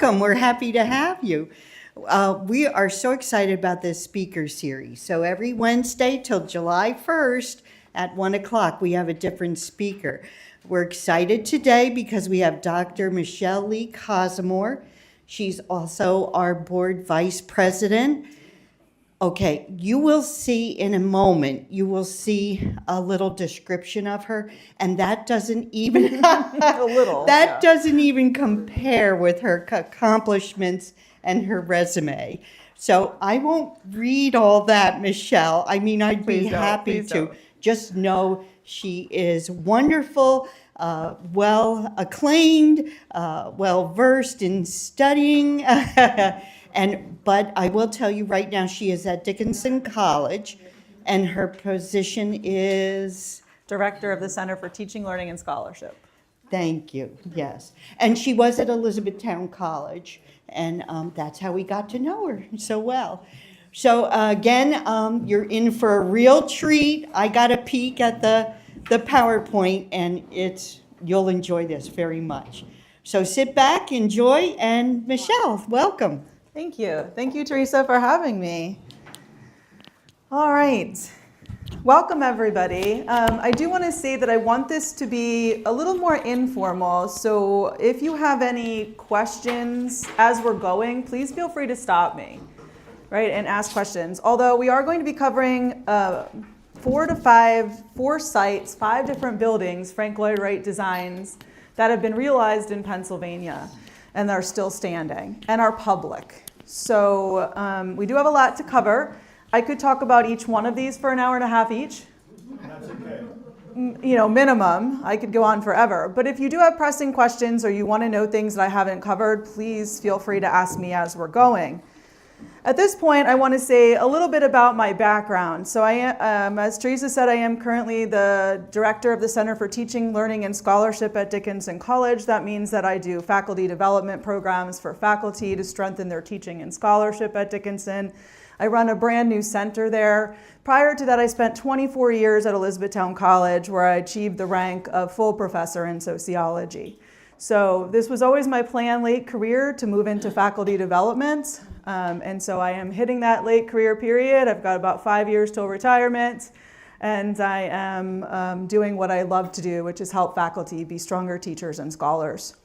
Welcome. We're happy to have you. We are so excited about this speaker series. So every Wednesday till July 1st at 1 o'clock, we have a different speaker. We're excited today because we have Dr. Michele Kozimor. She's also our board vice president. Okay, you will see in a moment, you will see a little description of her, and that doesn't even doesn't even compare with her accomplishments and her resume. So I won't read all that, Michele. I mean, I'd be happy to. Just know she is wonderful, well acclaimed, well versed in studying. But I will tell you right now, she is at Dickinson College, and her position is? Director of the Center for Teaching, Learning, and Scholarship. Thank you, yes. And she was at Elizabethtown College, and that's how we got to know her so well. So again, you're in for a real treat. I got a peek at the PowerPoint, and you'll enjoy this very much. So sit back, enjoy, and Michele, welcome. Thank you. Thank you, Teresa, for having me. All right. Welcome, everybody. I do want to say that I want this to be a little more informal. So if you have any questions as we're going, please feel free to stop me, right, and ask questions. Although we are going to be covering 4 sites, 5 different buildings, Frank Lloyd Wright designs, that have been realized in Pennsylvania and are still standing and are public. So we do have a lot to cover. I could talk about each one of these for an hour and a half each. That's okay. You know, minimum. I could go on forever. But if you do have pressing questions or you want to know things that I haven't covered, please feel free to ask me as we're going. At this point, I want to say a little bit about my background. So I am, as Teresa said, I am currently the director of the Center for Teaching, Learning, and Scholarship at Dickinson College. That means that I do faculty development programs for faculty to strengthen their teaching and scholarship at Dickinson. I run a brand new center there. Prior to that, I spent 24 years at Elizabethtown College, where I achieved the rank of full professor in sociology. So this was always my plan late career to move into faculty development. And so I am hitting that late career period. I've got about 5 years till retirement. And I am doing what I love to do, which is help faculty be stronger teachers and scholars.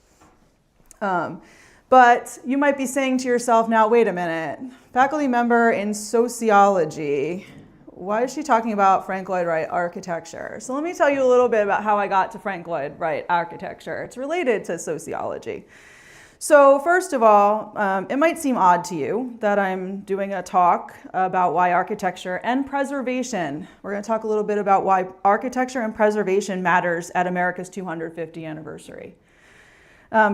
But you might be saying to yourself now, wait a minute, faculty member in sociology, why is she talking about Frank Lloyd Wright architecture? So let me tell you a little bit about how I got to Frank Lloyd Wright architecture. It's related to sociology. So first of all, it might seem odd to you that I'm doing a talk about why architecture and preservation. We're going to talk a little bit about why architecture and preservation matters at America's 250th anniversary.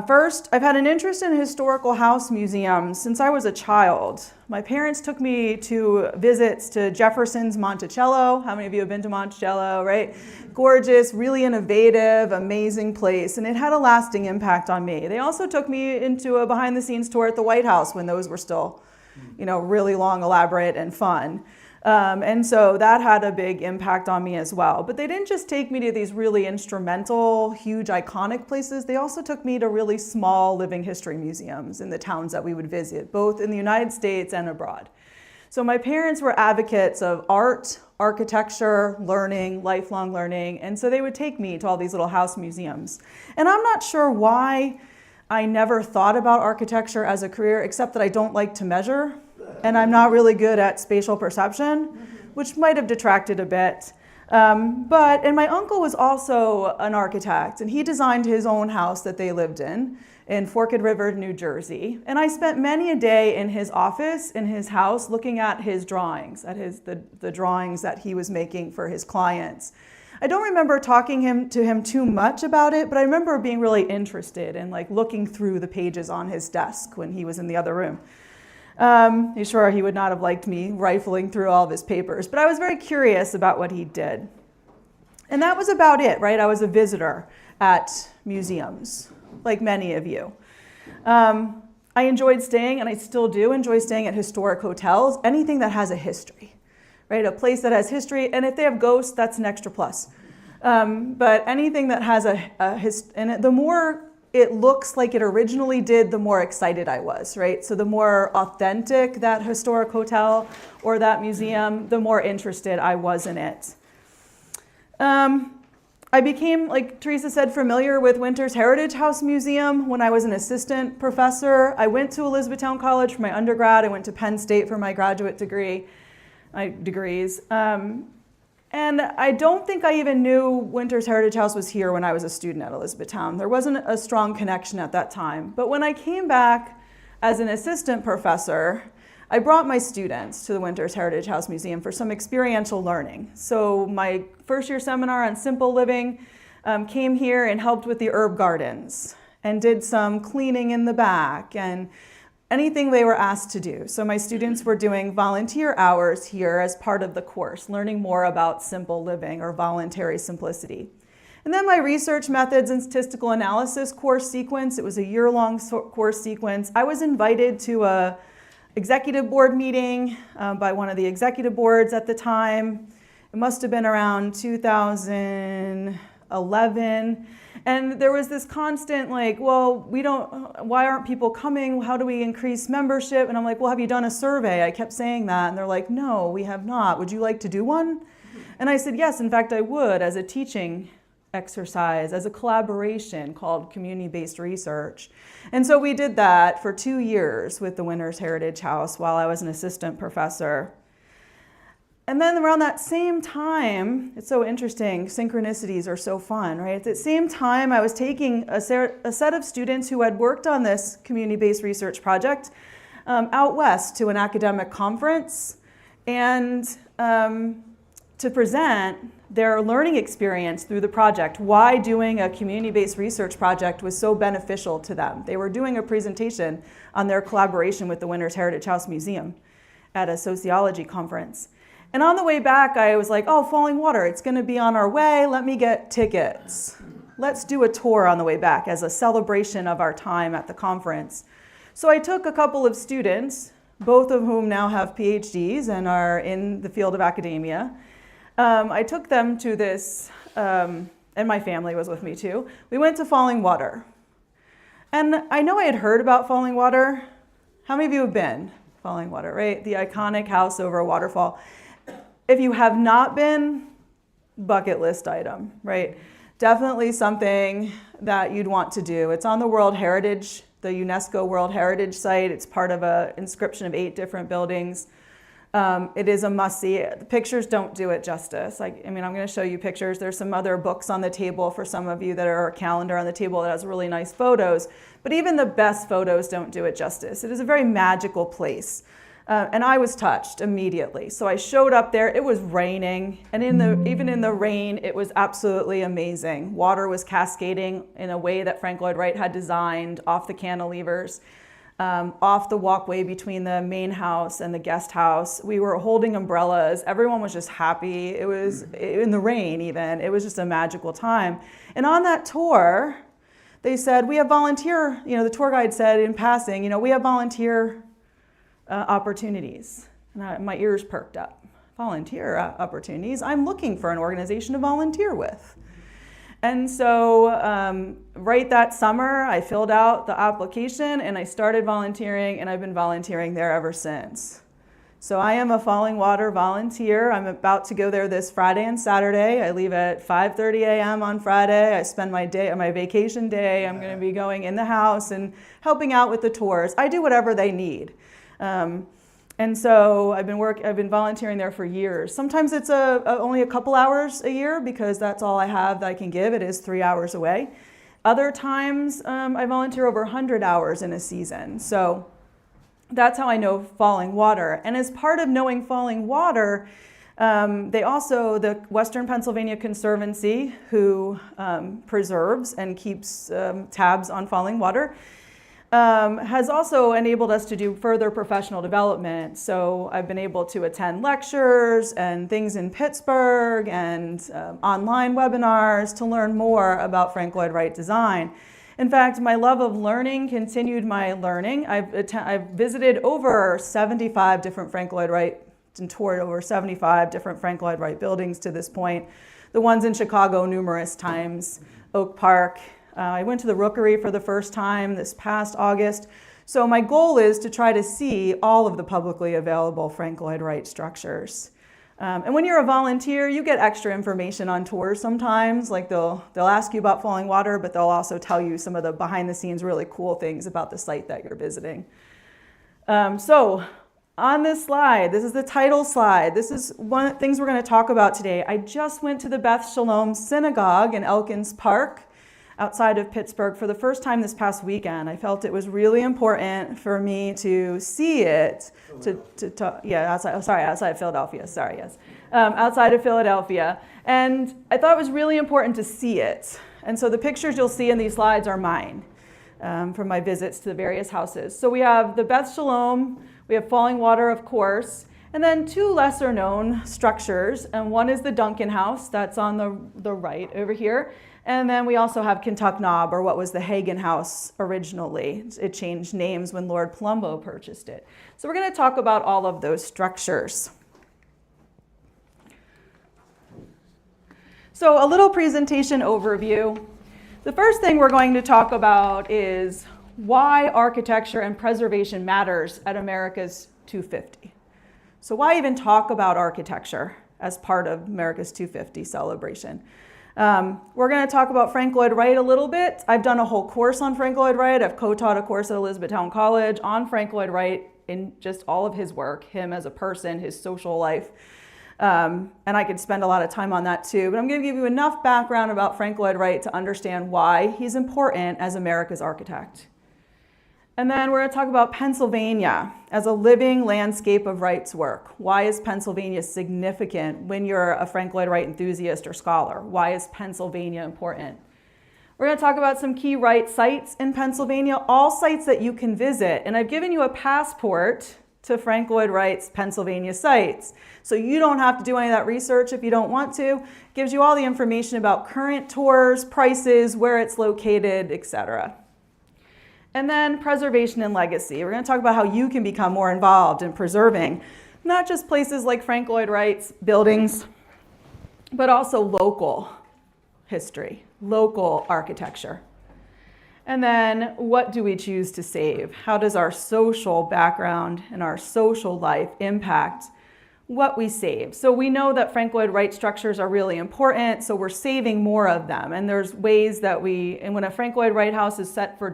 First, I've had an interest in historical house museums since I was a child. My parents took me to visits to Jefferson's Monticello. How many of you have been to Monticello, right? Gorgeous, really innovative, amazing place, and it had a lasting impact on me. They also took me into a behind-the-scenes tour at the White House when those were still, really long, elaborate, and fun. And so that had a big impact on me as well. But they didn't just take me to these really instrumental, huge, iconic places. They also took me to really small living history museums in the towns that we would visit, both in the United States and abroad. So my parents were advocates of art, architecture, learning, lifelong learning. And so they would take me to all these little house museums. And I'm not sure why I never thought about architecture as a career, except that I don't like to measure. And I'm not really good at spatial perception, which might have detracted a bit. And my uncle was also an architect, and he designed his own house that they lived in Forked River, New Jersey. And I spent many a day in his office, in his house, looking at his drawings, the drawings that he was making for his clients. I don't remember talking to him too much about it, but I remember being really interested in looking through the pages on his desk when he was in the other room. Sure, he would not have liked me rifling through all of his papers, but I was very curious about what he did. And that was about it, right? I was a visitor at museums, like many of you. I enjoyed staying, and I still do enjoy staying at historic hotels, anything that has a history, right? A place that has history, and if they have ghosts, that's an extra plus. But anything that has and the more it looks like it originally did, the more excited I was, right? So the more authentic that historic hotel or that museum, the more interested I was in it. I became, like Teresa said, familiar with Winter's Heritage House Museum when I was an assistant professor. I went to Elizabethtown College for my undergrad. I went to Penn State for my graduate degrees. And I don't think I even knew Winter's Heritage House was here when I was a student at Elizabethtown. There wasn't a strong connection at that time. But when I came back as an assistant professor, I brought my students to the Winter's Heritage House Museum for some experiential learning. So my first year seminar on simple living came here and helped with the herb gardens and did some cleaning in the back and anything they were asked to do. So my students were doing volunteer hours here as part of the course, learning more about simple living or voluntary simplicity. And then my research methods and statistical analysis course sequence, it was a year-long course sequence. I was invited to a executive board meeting by one of the executive boards at the time. It must have been around 2011. And there was this constant like, well, why aren't people coming? How do we increase membership? And I'm like, well, have you done a survey? I kept saying that. And they're like, no, we have not. Would you like to do one? And I said, yes, in fact, I would, as a teaching exercise, as a collaboration called community-based research. And so we did that for 2 years with the Winter's Heritage House while I was an assistant professor. And then around that same time, it's so interesting, synchronicities are so fun, right? At the same time, I was taking a set of students who had worked on this community-based research project out west to an academic conference and to present their learning experience through the project, why doing a community-based research project was so beneficial to them. They were doing a presentation on their collaboration with the Winter's Heritage House Museum at a sociology conference. And on the way back, I was like, oh, Falling Water, it's gonna be on our way, let me get tickets. Let's do a tour on the way back as a celebration of our time at the conference. So I took a couple of students, both of whom now have PhDs and are in the field of academia. I took them to this, and my family was with me too. We went to Falling Water. And I know I had heard about Falling Water. How many of you have been? Falling Water, right? The iconic house over a waterfall. If you have not been, bucket list item, right? Definitely something that you'd want to do. It's on the World Heritage, the UNESCO World Heritage Site. It's part of an inscription of 8 different buildings. It is a must-see. The pictures don't do it justice. I'm going to show you pictures. There's some other books on the table for some of you that are a calendar on the table that has really nice photos. But even the best photos don't do it justice. It is a very magical place. And I was touched immediately. So I showed up there. It was raining. And even in the rain, it was absolutely amazing. Water was cascading in a way that Frank Lloyd Wright had designed off the cantilevers. Off the walkway between the main house and the guest house. We were holding umbrellas. Everyone was just happy. It was in the rain even. It was just a magical time. And on that tour, they said, we have volunteer, the tour guide said in passing, we have volunteer opportunities. And my ears perked up. Volunteer opportunities? I'm looking for an organization to volunteer with. And so right that summer, I filled out the application and I started volunteering, and I've been volunteering there ever since. So I am a Falling Water volunteer. I'm about to go there this Friday and Saturday. I leave at 5:30 a.m. on Friday. I spend my vacation day. I'm going to be going in the house and helping out with the tours. I do whatever they need. And so I've been volunteering there for years. Sometimes it's only a couple hours a year because that's all I have that I can give. It is 3 hours away. Other times I volunteer over 100 hours in a season. So that's how I know Falling Water. And as part of knowing Falling Water, the Western Pennsylvania Conservancy, who preserves and keeps tabs on Falling Water, has also enabled us to do further professional development. So I've been able to attend lectures and things in Pittsburgh and online webinars to learn more about Frank Lloyd Wright design. In fact, my love of learning continued my learning. I've visited over 75 different Frank Lloyd Wright and toured over 75 different Frank Lloyd Wright buildings to this point. The ones in Chicago numerous times, Oak Park, I went to the Rookery for the first time this past August. So my goal is to try to see all of the publicly available Frank Lloyd Wright structures. And when you're a volunteer, you get extra information on tours sometimes. Like they'll ask you about falling water, but they'll also tell you some of the behind the scenes really cool things about the site that you're visiting. So on this slide, this is the title slide. This is one of the things we're going to talk about today. I just went to the Beth Shalom Synagogue in Elkins Park outside of Pittsburgh for the first time this past weekend. I felt it was really important for me to see it, outside of Philadelphia, outside of Philadelphia. And I thought it was really important to see it. And so the pictures you'll see in these slides are mine from my visits to the various houses. So we have the Beth Shalom, we have Falling Water, of course, and then two lesser known structures. And one is the Duncan House, that's on the right over here. And then we also have Kentuck Knob, or what was the Hagen House originally. It changed names when Lord Palumbo purchased it. So we're going to talk about all of those structures. So a little presentation overview. The first thing we're going to talk about is why architecture and preservation matters at America's 250. So why even talk about architecture as part of America's 250 celebration? We're going to talk about Frank Lloyd Wright a little bit. I've done a whole course on Frank Lloyd Wright. I've co-taught a course at Elizabethtown College on Frank Lloyd Wright in just all of his work, him as a person, his social life. And I could spend a lot of time on that too, but I'm going to give you enough background about Frank Lloyd Wright to understand why he's important as America's architect. And then we're going to talk about Pennsylvania as a living landscape of Wright's work. Why is Pennsylvania significant when you're a Frank Lloyd Wright enthusiast or scholar? Why is Pennsylvania important? We're going to talk about some key Wright sites in Pennsylvania, all sites that you can visit. And I've given you a passport to Frank Lloyd Wright's Pennsylvania sites. So you don't have to do any of that research if you don't want to. It gives you all the information about current tours, prices, where it's located, etc. And then preservation and legacy. We're going to talk about how you can become more involved in preserving not just places like Frank Lloyd Wright's buildings, but also local history, local architecture. And then what do we choose to save? How does our social background and our social life impact what we save? So we know that Frank Lloyd Wright structures are really important, so we're saving more of them. And there's ways that and when a Frank Lloyd Wright house is set for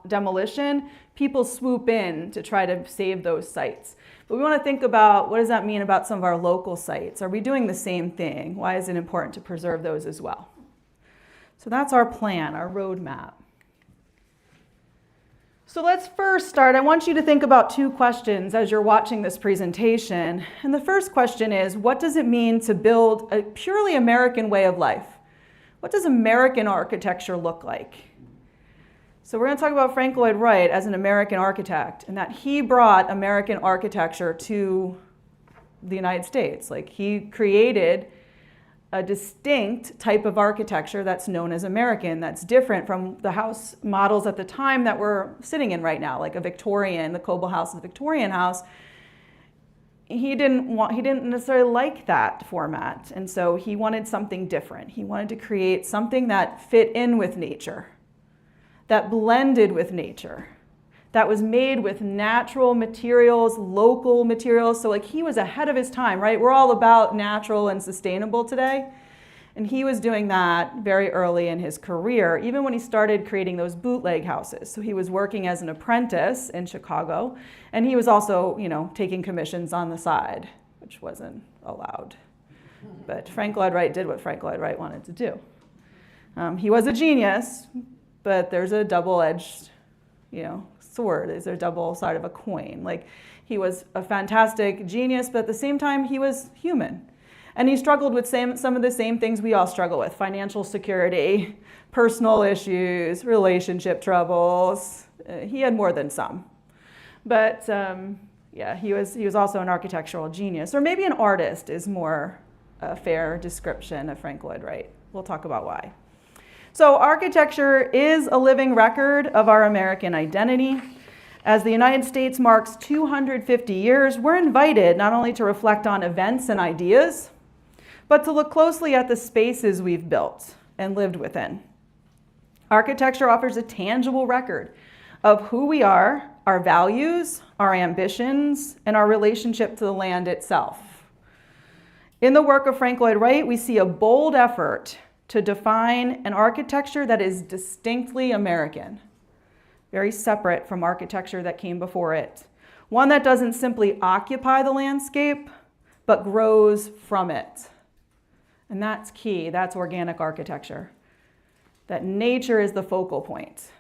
demolition, people swoop in to try to save those sites. But we want to think about, what does that mean about some of our local sites? Are we doing the same thing? Why is it important to preserve those as well? So that's our plan, our roadmap. So let's first start. I want you to think about two questions as you're watching this presentation. And the first question is, what does it mean to build a purely American way of life? What does American architecture look like? So we're going to talk about Frank Lloyd Wright as an American architect, and that he brought American architecture to the United States. Like, he created a distinct type of architecture that's known as American, that's different from the house models at the time that we're sitting in right now, like a Victorian, the Coble House, the Victorian house. He didn't necessarily like that format, and so he wanted something different. He wanted to create something that fit in with nature, that blended with nature, that was made with natural materials, local materials. So like, he was ahead of his time, right? We're all about natural and sustainable today. And he was doing that very early in his career, even when he started creating those bootleg houses. So he was working as an apprentice in Chicago, and he was also, taking commissions on the side, which wasn't allowed. But Frank Lloyd Wright did what Frank Lloyd Wright wanted to do. He was a genius, but there's a double-edged, sword. Is a double side of a coin. Like, he was a fantastic genius, but at the same time, he was human. And he struggled with some of the same things we all struggle with: financial security, personal issues, relationship troubles. He had more than some. But he was also an architectural genius. Or maybe an artist is more a fair description of Frank Lloyd Wright. We'll talk about why. So architecture is a living record of our American identity. As the United States marks 250 years, we're invited not only to reflect on events and ideas, but to look closely at the spaces we've built and lived within. Architecture offers a tangible record of who we are, our values, our ambitions, and our relationship to the land itself. In the work of Frank Lloyd Wright, we see a bold effort to define an architecture that is distinctly American, very separate from architecture that came before it. One that doesn't simply occupy the landscape, but grows from it. And that's key, that's organic architecture. That nature is the focal point.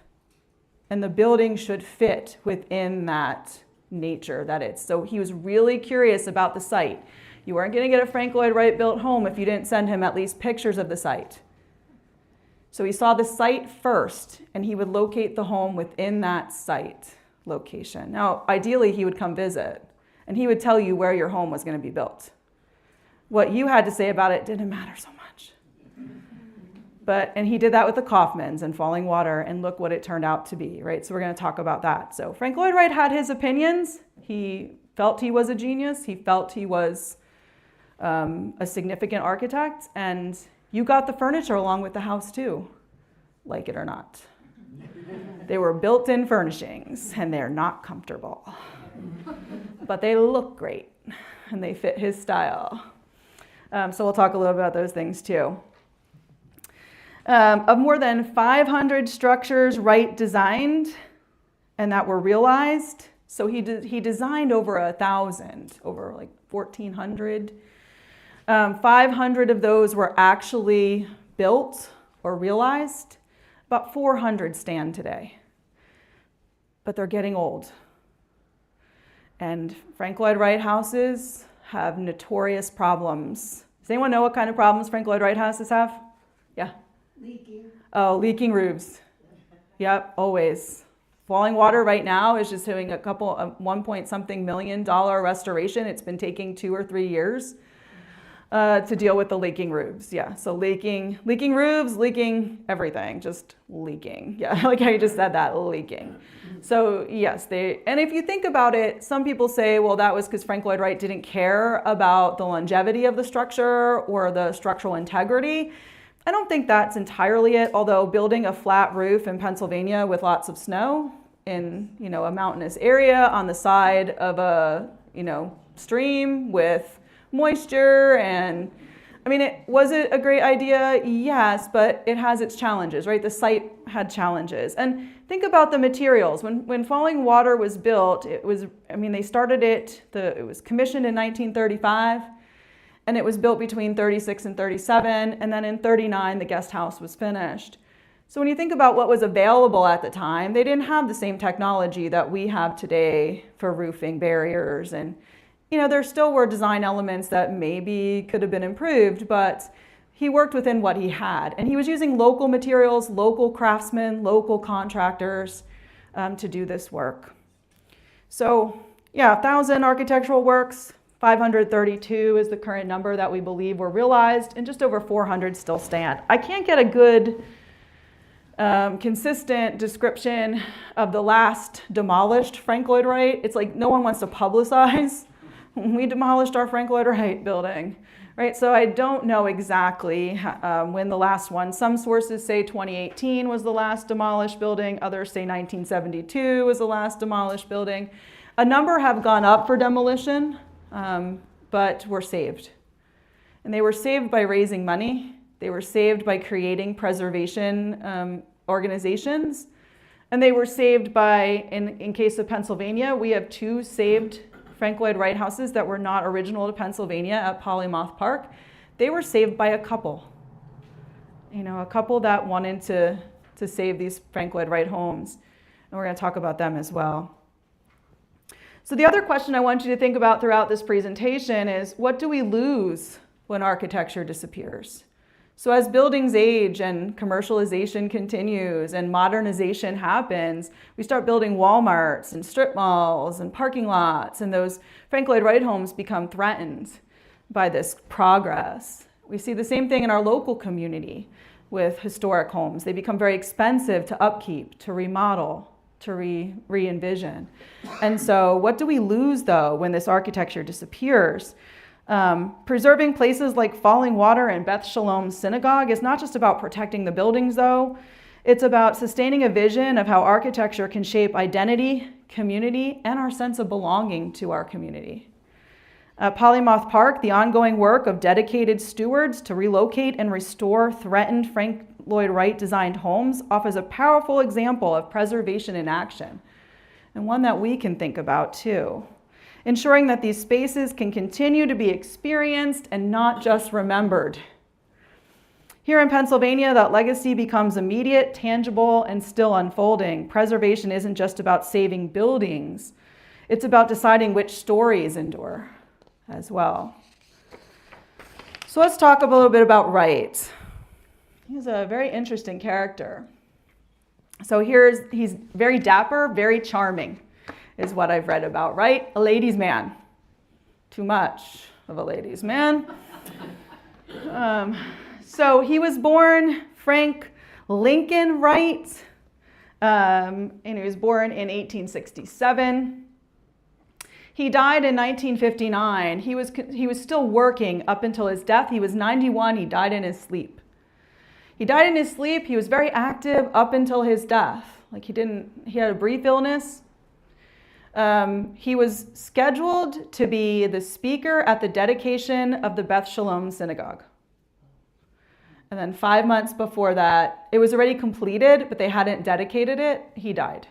And the building should fit within that nature that it's. So he was really curious about the site. You weren't going to get a Frank Lloyd Wright built home if you didn't send him at least pictures of the site. So he saw the site first, and he would locate the home within that site location. Now, ideally, he would come visit, and he would tell you where your home was going to be built. What you had to say about it didn't matter so much. And he did that with the Kaufmans and Falling Water, and look what it turned out to be, right? So we're going to talk about that. So Frank Lloyd Wright had his opinions. He felt he was a genius. He felt he was a significant architect, and you got the furniture along with the house too, like it or not. They were built-in furnishings, and they're not comfortable, but they look great, and they fit his style. So we'll talk a little about those things too. Of more than 500 structures Wright designed and that were realized, so he designed over 1,000, over like 1,400. 500 of those were actually built or realized. About 400 stand today, but they're getting old. And Frank Lloyd Wright houses have notorious problems. Does anyone know what kind of problems Frank Lloyd Wright houses have? Yeah. Leaking. Oh, leaking roofs. Yep, always. Falling Water right now is just doing a $1 million restoration. It's been taking 2 or 3 years to deal with the leaking roofs. Yeah, so leaking roofs, leaking everything, just leaking. Yeah, like how you just said that, leaking. So yes, and if you think about it, some people say, well, that was because Frank Lloyd Wright didn't care about the longevity of the structure or the structural integrity. I don't think that's entirely it, although building a flat roof in Pennsylvania with lots of snow in, a mountainous area on the side of a, stream with moisture and, was it a great idea? Yes, but it has its challenges, right? The site had challenges. And think about the materials. When Falling Water was built, it was commissioned in 1935. And it was built between 36 and 37, and then in 39, the guest house was finished. So when you think about what was available at the time, they didn't have the same technology that we have today for roofing barriers. And, there still were design elements that maybe could have been improved, but he worked within what he had. And he was using local materials, local craftsmen, local contractors to do this work. So, 1,000 architectural works. 532 is the current number that we believe were realized, and just over 400 still stand. I can't get a good, consistent description of the last demolished Frank Lloyd Wright. It's like no one wants to publicize. We demolished our Frank Lloyd Wright building, right? So I don't know exactly when the last one. Some sources say 2018 was the last demolished building. Others say 1972 was the last demolished building. A number have gone up for demolition. But were saved. And they were saved by raising money. They were saved by creating preservation organizations. And they were saved by, in case of Pennsylvania, we have 2 saved Frank Lloyd Wright houses that were not original to Pennsylvania at Polymoth Park. They were saved by a couple. A couple that wanted to save these Frank Lloyd Wright homes. And we're going to talk about them as well. So the other question I want you to think about throughout this presentation is, what do we lose when architecture disappears? So as buildings age and commercialization continues and modernization happens, we start building Walmarts and strip malls and parking lots, and those Frank Lloyd Wright homes become threatened by this progress. We see the same thing in our local community with historic homes. They become very expensive to upkeep, to remodel, to re-envision. And so what do we lose, though, when this architecture disappears? Preserving places like Falling Water and Beth Shalom Synagogue is not just about protecting the buildings, though. It's about sustaining a vision of how architecture can shape identity, community, and our sense of belonging to our community. At Polymoth Park, the ongoing work of dedicated stewards to relocate and restore threatened Frank Lloyd Wright designed homes offers a powerful example of preservation in action, and one that we can think about too, ensuring that these spaces can continue to be experienced and not just remembered. Here in Pennsylvania, that legacy becomes immediate, tangible, and still unfolding. Preservation isn't just about saving buildings. It's about deciding which stories endure as well. So let's talk a little bit about Wright. He's a very interesting character. So he's very dapper, very charming, is what I've read about Wright. A ladies' man. Too much of a ladies' man. So he was born Frank Lincoln Wright, and he was born in 1867. He died in 1959. He was still working up until his death. He was 91. He died in his sleep. He died in his sleep. He was very active up until his death. He had a brief illness. He was scheduled to be the speaker at the dedication of the Beth Shalom Synagogue. And then 5 months before that, it was already completed, but they hadn't dedicated it. He died.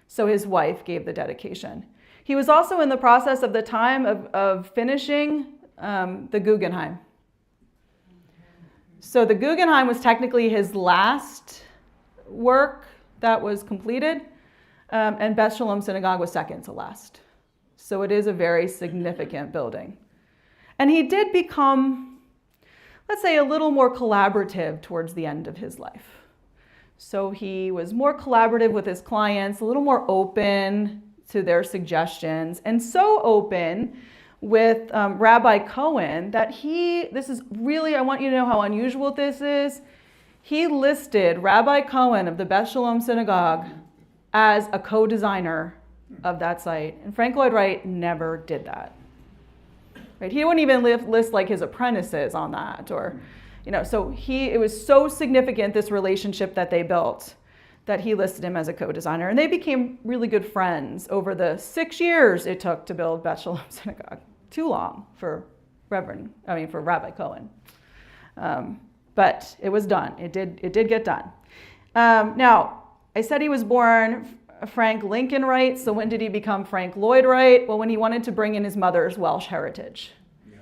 So his wife gave the dedication. He was also in the process of the time of finishing the Guggenheim. So the Guggenheim was technically his last work that was completed, and Beth Shalom Synagogue was second to last. So it is a very significant building. And he did become, let's say, a little more collaborative towards the end of his life. So he was more collaborative with his clients, a little more open to their suggestions, and so open with Rabbi Cohen that this is really, I want you to know how unusual this is. He listed Rabbi Cohen of the Beth Shalom Synagogue as a co-designer of that site. And Frank Lloyd Wright never did that. Right? He wouldn't even list like his apprentices on that, or, so it was so significant, this relationship that they built, that he listed him as a co-designer. And they became really good friends over the 6 years it took to build Beth Shalom Synagogue. Too long for Rabbi Cohen. But it was done. It did get done. Now, I said he was born Frank Lincoln Wright. So when did he become Frank Lloyd Wright? Well, when he wanted to bring in his mother's Welsh heritage. Yeah.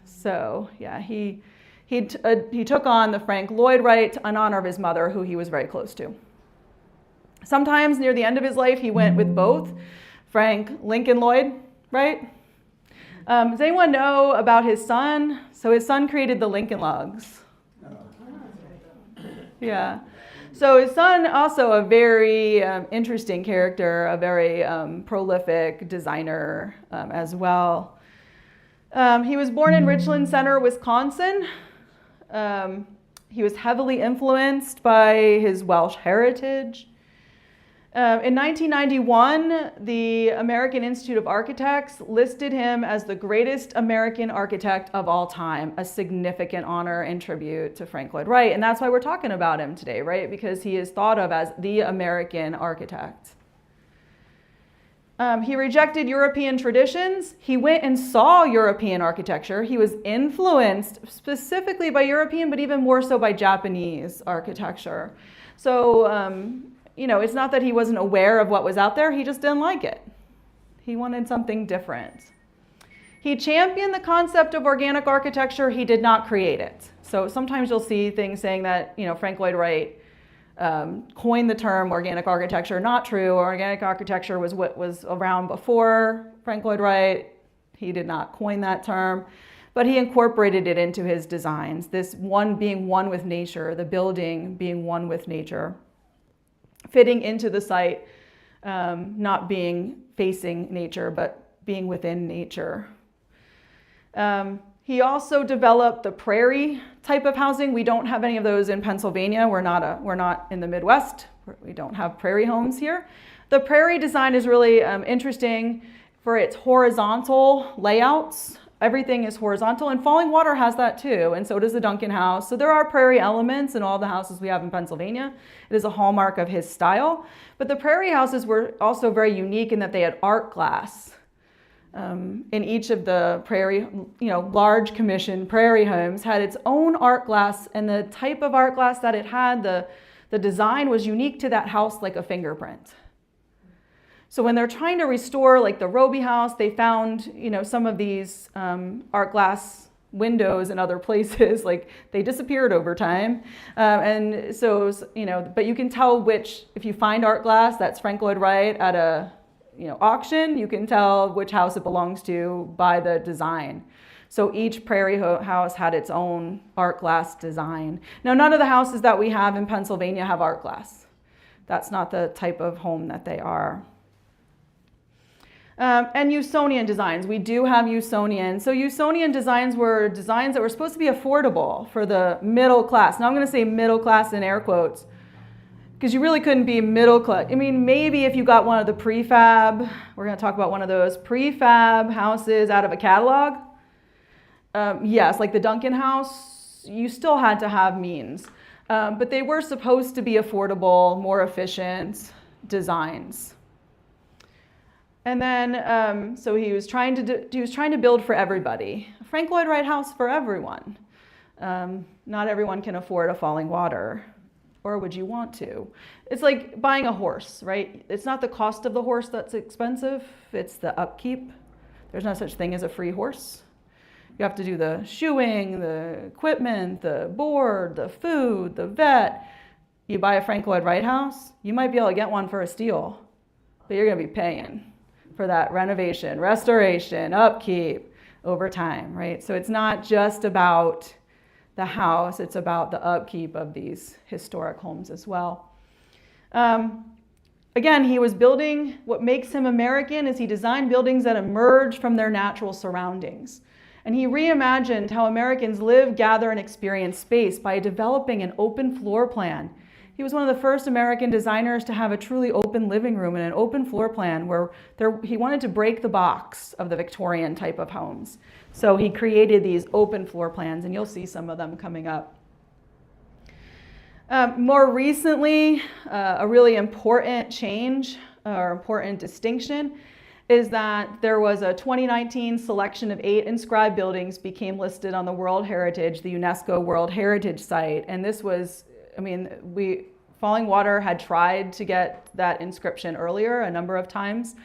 So yeah, he took on the Frank Lloyd Wright in honor of his mother, who he was very close to. Sometimes near the end of his life, he went with both Frank Lincoln Lloyd Wright. Does anyone know about his son? So his son created the Lincoln Logs. Yeah. So his son, also a very interesting character, a very prolific designer as well. He was born in Richland Center, Wisconsin. He was heavily influenced by his Welsh heritage. In 1991, the American Institute of Architects listed him as the greatest American architect of all time, a significant honor and tribute to Frank Lloyd Wright. And that's why we're talking about him today, right? Because he is thought of as the American architect. He rejected European traditions. He went and saw European architecture. He was influenced specifically by European, but even more so by Japanese architecture. So, it's not that he wasn't aware of what was out there, he just didn't like it. He wanted something different. He championed the concept of organic architecture, he did not create it. So sometimes you'll see things saying that, Frank Lloyd Wright coined the term organic architecture. Not true. Organic architecture was what was around before Frank Lloyd Wright. He did not coin that term, but he incorporated it into his designs. This one being one with nature, the building being one with nature, fitting into the site, not being facing nature, but being within nature. He also developed the prairie type of housing. We don't have any of those in Pennsylvania. We're not in the Midwest. We don't have prairie homes here. The prairie design is really interesting for its horizontal layouts. everything is horizontal, and Falling Water has that too, and so does the Duncan house. So there are prairie elements in all the houses we have in Pennsylvania. It is a hallmark of his style. But the prairie houses were also very unique in that they had art glass. In each of the prairie, large commission prairie homes had its own art glass, and the type of art glass that it had, the design was unique to that house like a fingerprint. So when they're trying to restore like the Roby house, they found, some of these art glass windows in other places, like they disappeared over time. And so, but you can tell if you find art glass that's Frank Lloyd Wright at a, auction, you can tell which house it belongs to by the design. So each prairie house had its own art glass design. Now, none of the houses that we have in Pennsylvania have art glass. That's not the type of home that they are. And Usonian designs. We do have Usonian. So Usonian designs were designs that were supposed to be affordable for the middle class. Now I'm going to say middle class in air quotes, because you really couldn't be middle class. I mean, maybe if you got one of the prefab, we're going to talk about one of those prefab houses out of a catalog. Yes, like the Duncan house, you still had to have means. But they were supposed to be affordable, more efficient designs. And then, so he was trying to build for everybody. Frank Lloyd Wright house for everyone. Not everyone can afford a Falling Water, or would you want to? It's like buying a horse, right? It's not the cost of the horse that's expensive, it's the upkeep. There's no such thing as a free horse. You have to do the shoeing, the equipment, the board, the food, the vet. You buy a Frank Lloyd Wright house, you might be able to get one for a steal, but you're gonna be paying for that renovation, restoration, upkeep over time, right? So it's not just about the house, it's about the upkeep of these historic homes as well. Again, he was building, what makes him American is he designed buildings that emerge from their natural surroundings. And he reimagined how Americans live, gather, and experience space by developing an open floor plan. He was one of the first American designers to have a truly open living room and an open floor plan where he wanted to break the box of the Victorian type of homes. So he created these open floor plans, and you'll see some of them coming up. More recently, a really important change or important distinction is that there was a 2019 selection of 8 inscribed buildings became listed on the World Heritage, the UNESCO World Heritage Site. And this was, Falling Water had tried to get that inscription earlier a number of times.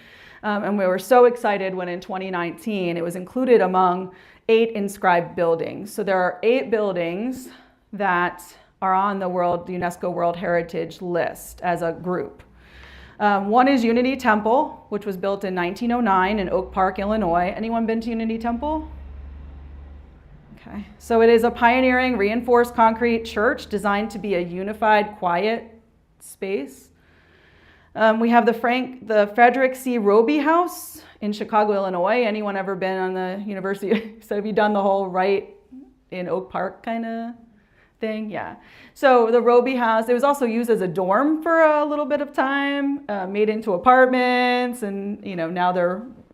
And we were so excited when in 2019 it was included among 8 inscribed buildings. So there are 8 buildings that are on the UNESCO World Heritage list as a group. One is Unity Temple, which was built in 1909 in Oak Park, Illinois. Anyone been to Unity Temple? Okay. So it is a pioneering reinforced concrete church designed to be a unified, quiet space. We have the Frederick C. Roby House in Chicago, Illinois. Anyone ever been on the university? So have you done the whole Wright in Oak Park kind of thing? Yeah. So the Roby House, it was also used as a dorm for a little bit of time, made into apartments, and now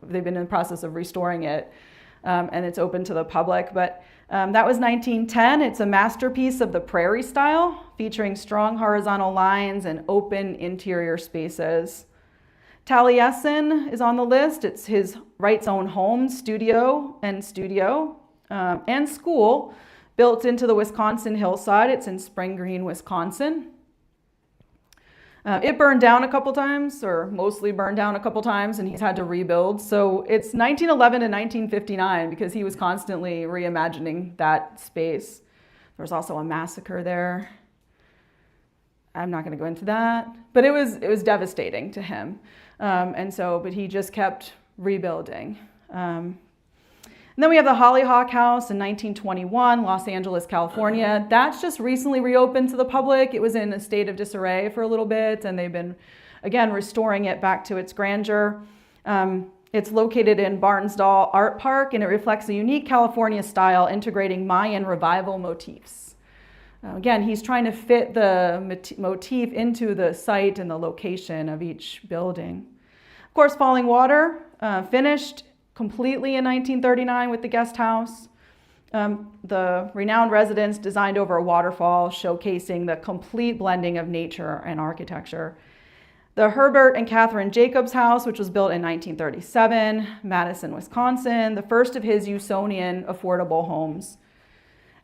they've been in the process of restoring it, and it's open to the public. But that was 1910. It's a masterpiece of the prairie style, featuring strong horizontal lines and open interior spaces. Taliesin is on the list. It's his Wright's own home, studio, and school built into the Wisconsin hillside. It's in Spring Green, Wisconsin. It burned down a couple times, or mostly burned down a couple times, and he's had to rebuild. So it's 1911 to 1959 because he was constantly reimagining that space. There was also a massacre there. I'm not going to go into that, but it was devastating to him. But he just kept rebuilding. And then we have the Hollyhock House in 1921, Los Angeles, California. That's just recently reopened to the public. It was in a state of disarray for a little bit, and they've been, again, restoring it back to its grandeur. It's located in Barnsdall Art Park, and it reflects a unique California style integrating Mayan revival motifs. Again, he's trying to fit the motif into the site and the location of each building. Of course, Falling Water finished completely in 1939 with the guest house. The renowned residence designed over a waterfall, showcasing the complete blending of nature and architecture. The Herbert and Catherine Jacobs House, which was built in 1937, Madison, Wisconsin, the first of his Usonian affordable homes.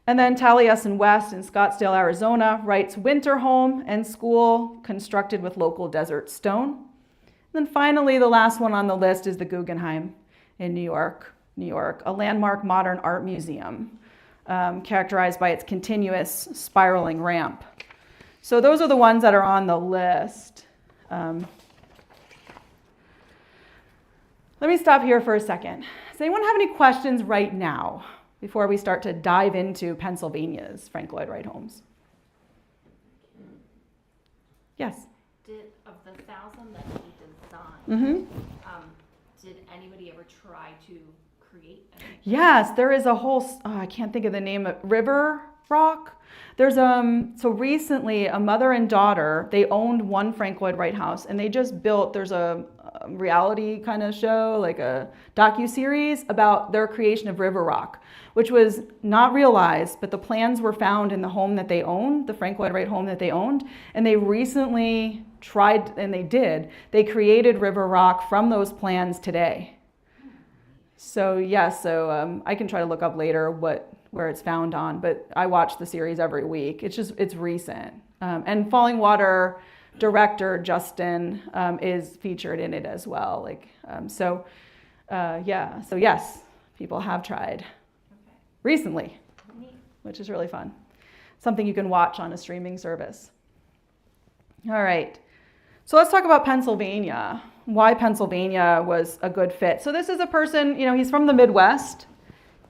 And then Taliesin West in Scottsdale, Arizona, Wright's winter home and school constructed with local desert stone. And then finally, the last one on the list is the Guggenheim in New York, a landmark modern art museum characterized by its continuous spiraling ramp. So those are the ones that are on the list. Let me stop here for a second. Does anyone have any questions right now before we start to dive into Pennsylvania's Frank Lloyd Wright homes? Yes? Of the 1,000 that he designed, did anybody ever try to create any? Yes, there is a whole, I can't think of the name of River Rock. There's so recently a mother and daughter, they owned one Frank Lloyd Wright house, and they just built, there's a reality kind of show, like a docu-series about their creation of River Rock, which was not realized, but the plans were found in the home that they owned, the Frank Lloyd Wright home that they owned, and they recently tried, and they created River Rock from those plans today. So yes, I can try to look up later where it's found on, but I watch the series every week. It's recent. And Falling Water director Justin is featured in it as well. So yes, people have tried recently, which is really fun. Something you can watch on a streaming service. All right, so let's talk about Pennsylvania. Why Pennsylvania was a good fit. So this is a person, he's from the Midwest.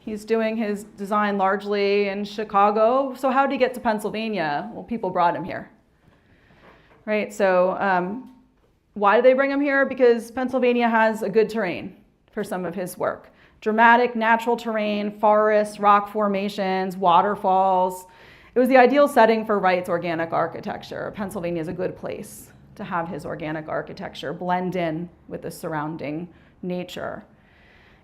He's doing his design largely in Chicago. So how did he get to Pennsylvania? Well, people brought him here, right? So why did they bring him here? Because Pennsylvania has a good terrain for some of his work. Dramatic natural terrain, forests, rock formations, waterfalls. It was the ideal setting for Wright's organic architecture. Pennsylvania is a good place to have his organic architecture blend in with the surrounding nature.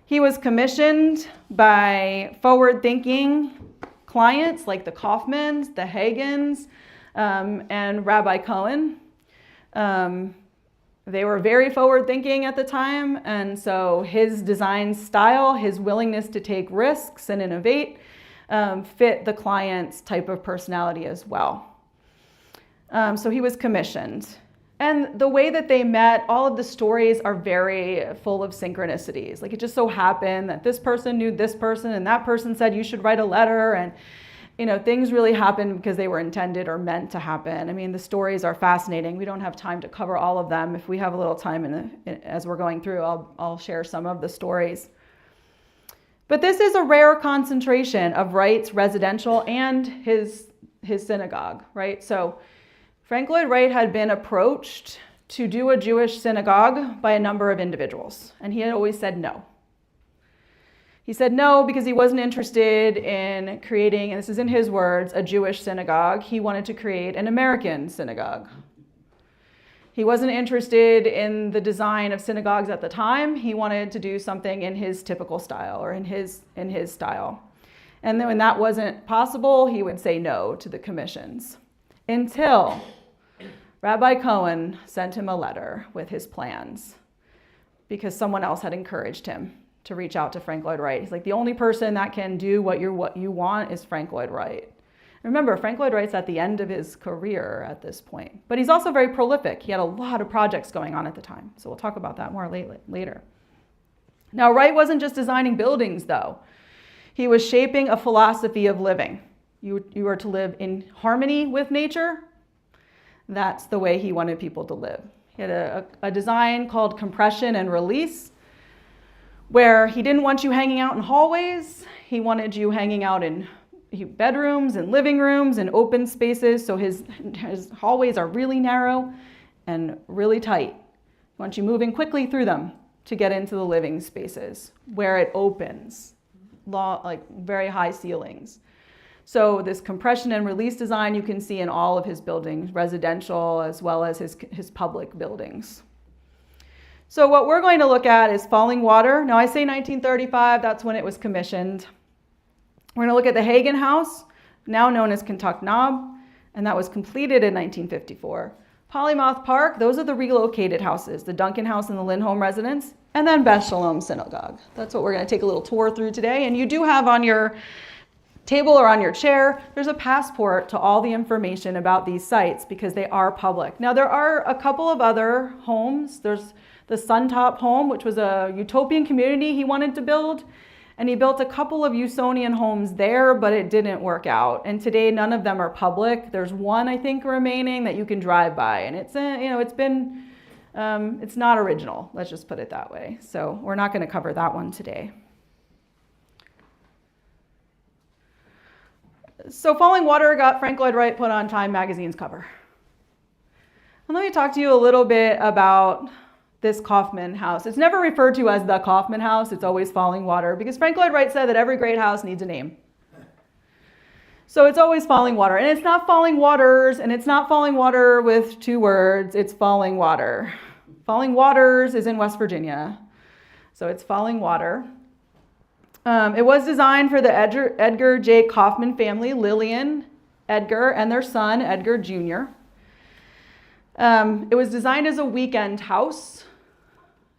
He was commissioned by forward-thinking clients like the Kaufmans, the Hagens, and Rabbi Cohen. They were very forward-thinking at the time, and so his design style, his willingness to take risks and innovate, fit the client's type of personality as well. So he was commissioned. And the way that they met, all of the stories are very full of synchronicities. Like it just so happened that this person knew this person and that person said you should write a letter, and things really happened because they were intended or meant to happen. I mean, the stories are fascinating. We don't have time to cover all of them. If we have a little time as we're going through, I'll share some of the stories. But this is a rare concentration of Wright's residential and his synagogue, right? So Frank Lloyd Wright had been approached to do a Jewish synagogue by a number of individuals, and he had always said no. He said no because he wasn't interested in creating, and this is in his words, a Jewish synagogue. He wanted to create an American synagogue. He wasn't interested in the design of synagogues at the time. He wanted to do something in his typical style, or in his style. And then when that wasn't possible, he would say no to the commissions. Until Rabbi Cohen sent him a letter with his plans because someone else had encouraged him to reach out to Frank Lloyd Wright. He's like, the only person that can do what you want is Frank Lloyd Wright. Remember, Frank Lloyd Wright's at the end of his career at this point, but he's also very prolific. He had a lot of projects going on at the time, so we'll talk about that more later. Now, Wright wasn't just designing buildings, though. He was shaping a philosophy of living. You are to live in harmony with nature. That's the way he wanted people to live. He had a design called compression and release, where he didn't want you hanging out in hallways. He wanted you hanging out in bedrooms and living rooms and open spaces. So his hallways are really narrow and really tight. He wants you moving quickly through them to get into the living spaces where it opens, like very high ceilings. So this compression and release design you can see in all of his buildings, residential as well as his public buildings. So what we're going to look at is Falling Water. Now I say 1935, that's when it was commissioned. We're going to look at the Hagen House, now known as Kentuck Knob, and that was completed in 1954. Polymouth Park, those are the relocated houses, the Duncan House and the Lindholm residence, and then Beth Shalom Synagogue. That's what we're going to take a little tour through today. And you do have on your table or on your chair, there's a passport to all the information about these sites because they are public. Now there are a couple of other homes. There's the Suntop home, which was a utopian community he wanted to build. And he built a couple of Usonian homes there, but it didn't work out. And today, none of them are public. There's one, I think, remaining that you can drive by. And it's, it's not original. Let's just put it that way. So we're not going to cover that one today. So Falling Water got Frank Lloyd Wright put on Time magazine's cover. And let me talk to you a little bit about this Kaufman house. It's never referred to as the Kaufman house. It's always Falling Water because Frank Lloyd Wright said that every great house needs a name. So it's always Falling Water. And it's not Falling Waters, and it's not Falling Water with 2 words. It's Falling Water. Falling Waters is in West Virginia. So it's Falling Water. It was designed for the Edgar J. Kaufman family, Lillian, Edgar, and their son, Edgar Jr. It was designed as a weekend house,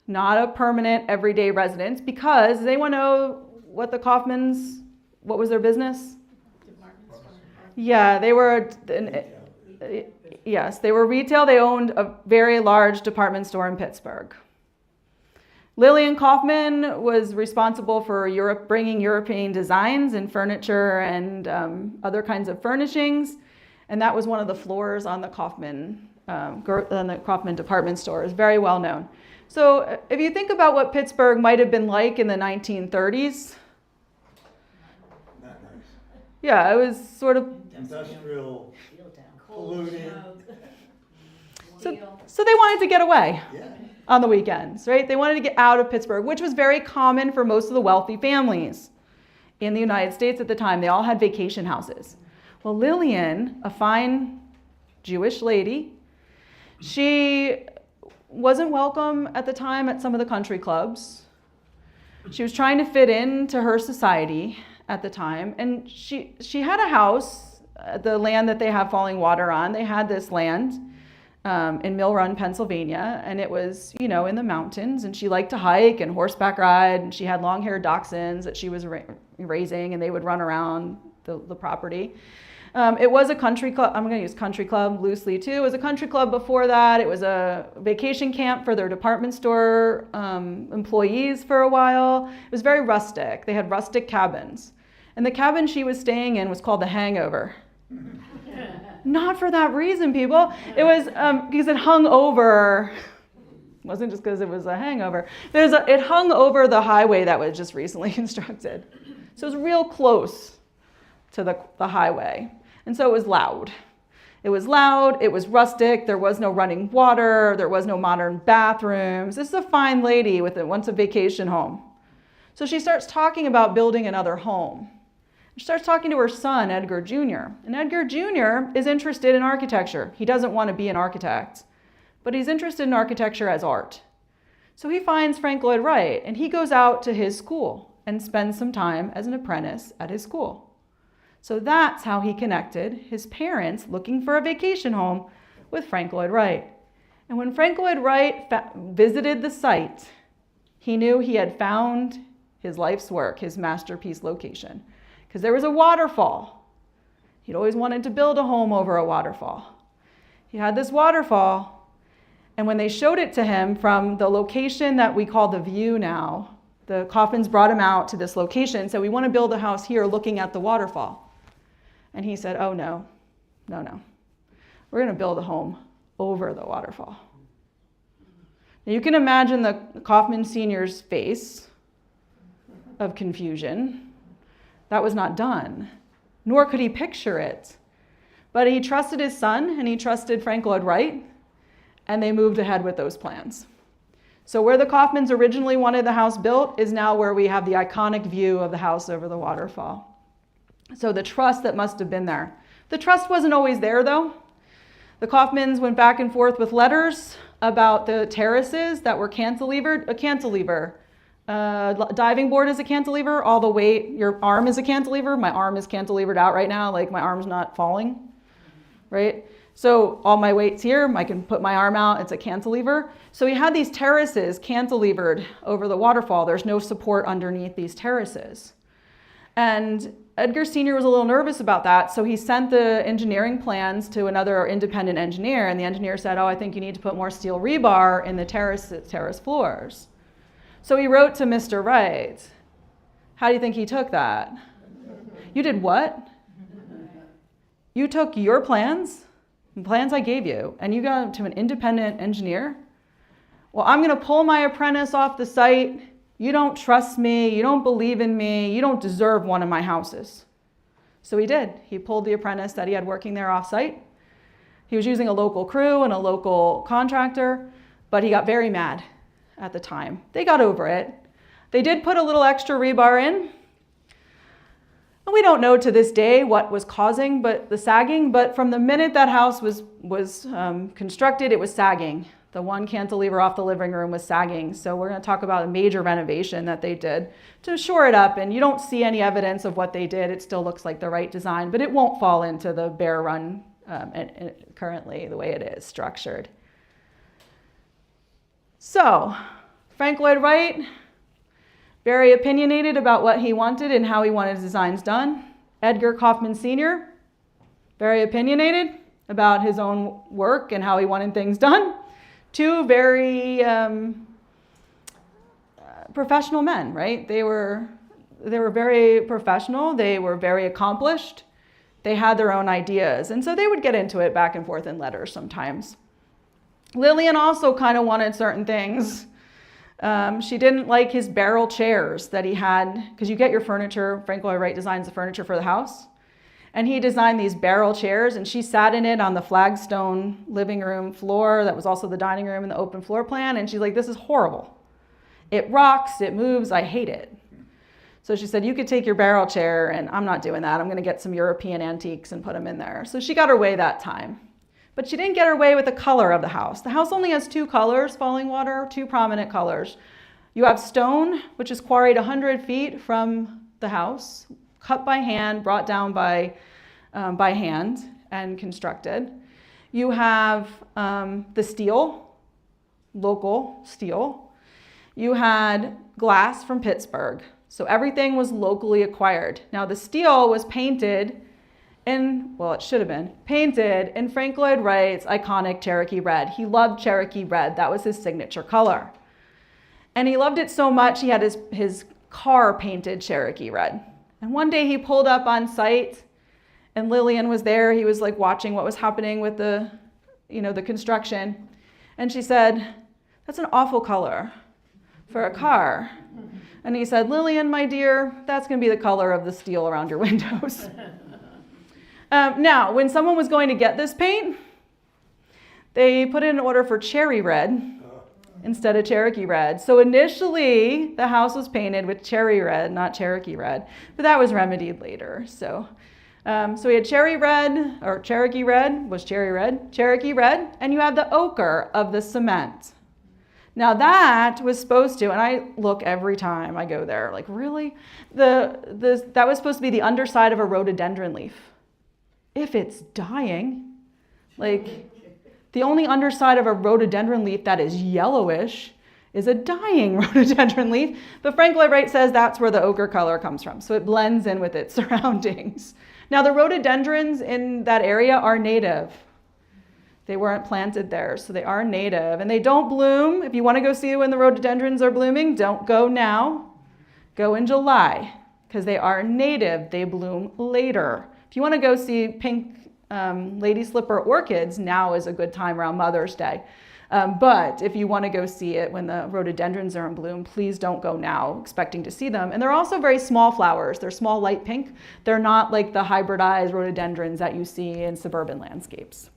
not a permanent everyday residence, because they want to know what the Kaufmans, what was their business? Yeah, they were, yes, they were retail. They owned a very large department store in Pittsburgh. Lillian Kaufman was responsible for bringing European designs in furniture and other kinds of furnishings, and that was one of the floors on the Kaufman department store. Is very well known. So if you think about what Pittsburgh might have been like in the 1930s, Not nice. yeah, it was sort of, Industrial, polluted. so they wanted to get away Yeah. on the weekends, right? They wanted to get out of Pittsburgh, which was very common for most of the wealthy families in the United States at the time. They all had vacation houses. Well, Lillian, a fine Jewish lady, she wasn't welcome at the time at some of the country clubs. She was trying to fit into her society at the time, and she had a house, the land that they have Falling Water on. They had this land in Mill Run, Pennsylvania, and it was, in the mountains, and she liked to hike and horseback ride, and she had long-haired dachshunds that she was raising, and they would run around the property. It was a country club. I'm going to use country club loosely too. It was a country club before that. It was a vacation camp for their department store employees for a while. It was very rustic. They had rustic cabins. And the cabin she was staying in was called the Hangover. Not for that reason, people. It was because it hung over. It wasn't just because it was a hangover. It hung over the highway that was just recently constructed. So it was real close to the highway. And so it was loud. It was loud, it was rustic, there was no running water, there was no modern bathrooms. This is a fine lady with wants a vacation home. So she starts talking about building another home. She starts talking to her son, Edgar Jr. And Edgar Jr. is interested in architecture. He doesn't want to be an architect, but he's interested in architecture as art. So he finds Frank Lloyd Wright, and he goes out to his school and spends some time as an apprentice at his school. So that's how he connected his parents looking for a vacation home with Frank Lloyd Wright. And when Frank Lloyd Wright visited the site, he knew he had found his life's work, his masterpiece location, because there was a waterfall. He'd always wanted to build a home over a waterfall. He had this waterfall, and when they showed it to him from the location that we call the View now, the Kaufmans brought him out to this location and said, we want to build a house here looking at the waterfall. And he said, oh, no. We're going to build a home over the waterfall. Now you can imagine the Kaufman Sr.'s face of confusion. That was not done, nor could he picture it. But he trusted his son, and he trusted Frank Lloyd Wright, and they moved ahead with those plans. So where the Kaufmans originally wanted the house built is now where we have the iconic view of the house over the waterfall. So the trust that must have been there. The trust wasn't always there, though. The Kaufmans went back and forth with letters about the terraces that were cantilevered. A cantilever. Diving board is a cantilever. All the weight, your arm is a cantilever. My arm is cantilevered out right now, like my arm's not falling, right? So all my weight's here. I can put my arm out. It's a cantilever. So we had these terraces cantilevered over the waterfall. There's no support underneath these terraces. And Edgar Sr. was a little nervous about that, so he sent the engineering plans to another independent engineer, and the engineer said, oh, I think you need to put more steel rebar in the terrace floors. So he wrote to Mr. Wright. How do you think he took that? You did what? You took your plans, the plans I gave you, and you got them to an independent engineer? Well, I'm going to pull my apprentice off the site. You don't trust me. You don't believe in me. You don't deserve one of my houses. So he did. He pulled the apprentice that he had working there off site. He was using a local crew and a local contractor, but he got very mad at the time. They got over it. They did put a little extra rebar in. And we don't know to this day what was causing the sagging, but from the minute that house was constructed, it was sagging. The one cantilever off the living room was sagging. So we're going to talk about a major renovation that they did to shore it up. And you don't see any evidence of what they did. It still looks like the right design, but it won't fall into the bare run and currently the way it is structured. So Frank Lloyd Wright, very opinionated about what he wanted and how he wanted his designs done. Edgar Kaufman Sr., very opinionated about his own work and how he wanted things done. Two very professional men, right? They were very professional. They were very accomplished. They had their own ideas. And so they would get into it back and forth in letters sometimes. Lillian also kind of wanted certain things. She didn't like his barrel chairs that he had, because you get your furniture, Frank Lloyd Wright designs the furniture for the house. And he designed these barrel chairs, and she sat in it on the flagstone living room floor that was also the dining room and the open floor plan. And she's like, this is horrible. It rocks, it moves, I hate it. So she said, you could take your barrel chair, and I'm not doing that. I'm going to get some European antiques and put them in there. So she got her way that time. But she didn't get her way with the color of the house. The house only has two colors, Falling Water, two prominent colors. You have stone, which is quarried 100 feet from the house, cut by hand, brought down by hand and constructed. You have the steel, local steel. You had glass from Pittsburgh. So everything was locally acquired. Now the steel was painted it should have been painted in Frank Lloyd Wright's iconic Cherokee red. He loved Cherokee red. That was his signature color. And he loved it so much, he had his car painted Cherokee red. And one day he pulled up on site, and Lillian was there. He was like watching what was happening with the construction. And she said, that's an awful color for a car. And he said, Lillian, my dear, that's going to be the color of the steel around your windows. Now, when someone was going to get this paint, they put in an order for cherry red instead of Cherokee red. So initially, the house was painted with cherry red, not Cherokee red, but that was remedied later. So we had cherry red, or Cherokee red was cherry red, Cherokee red, and you have the ochre of the cement. Now that was supposed to, and I look every time I go there, like really? That was supposed to be the underside of a rhododendron leaf. If it's dying, like the only underside of a rhododendron leaf that is yellowish is a dying rhododendron leaf. But Frank Lloyd Wright says that's where the ochre color comes from. So it blends in with its surroundings. Now the rhododendrons in that area are native. They weren't planted there, so they are native. And they don't bloom. If you want to go see when the rhododendrons are blooming, don't go now. Go in July, because they are native. They bloom later. If you want to go see pink lady slipper orchids, now is a good time around Mother's Day. But if you want to go see it when the rhododendrons are in bloom, please don't go now expecting to see them. And they're also very small flowers. They're small light pink. They're not like the hybridized rhododendrons that you see in suburban landscapes.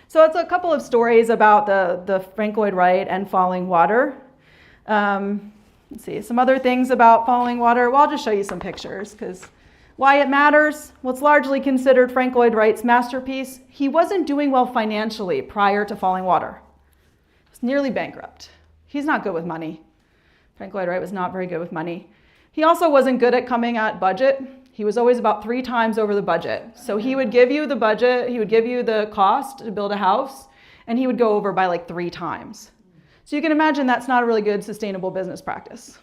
So it's a couple of stories about the Frank Lloyd Wright and Falling Water. Let's see, some other things about Falling Water. Well, I'll just show you some pictures because why it matters. Well, it's largely considered Frank Lloyd Wright's masterpiece. He wasn't doing well financially prior to Falling Water. He's nearly bankrupt. He's not good with money. Frank Lloyd Wright was not very good with money. He also wasn't good at coming at budget. He was always about 3 times over the budget. So he would give you the budget, he would give you the cost to build a house, and he would go over by like 3 times. So you can imagine that's not a really good sustainable business practice.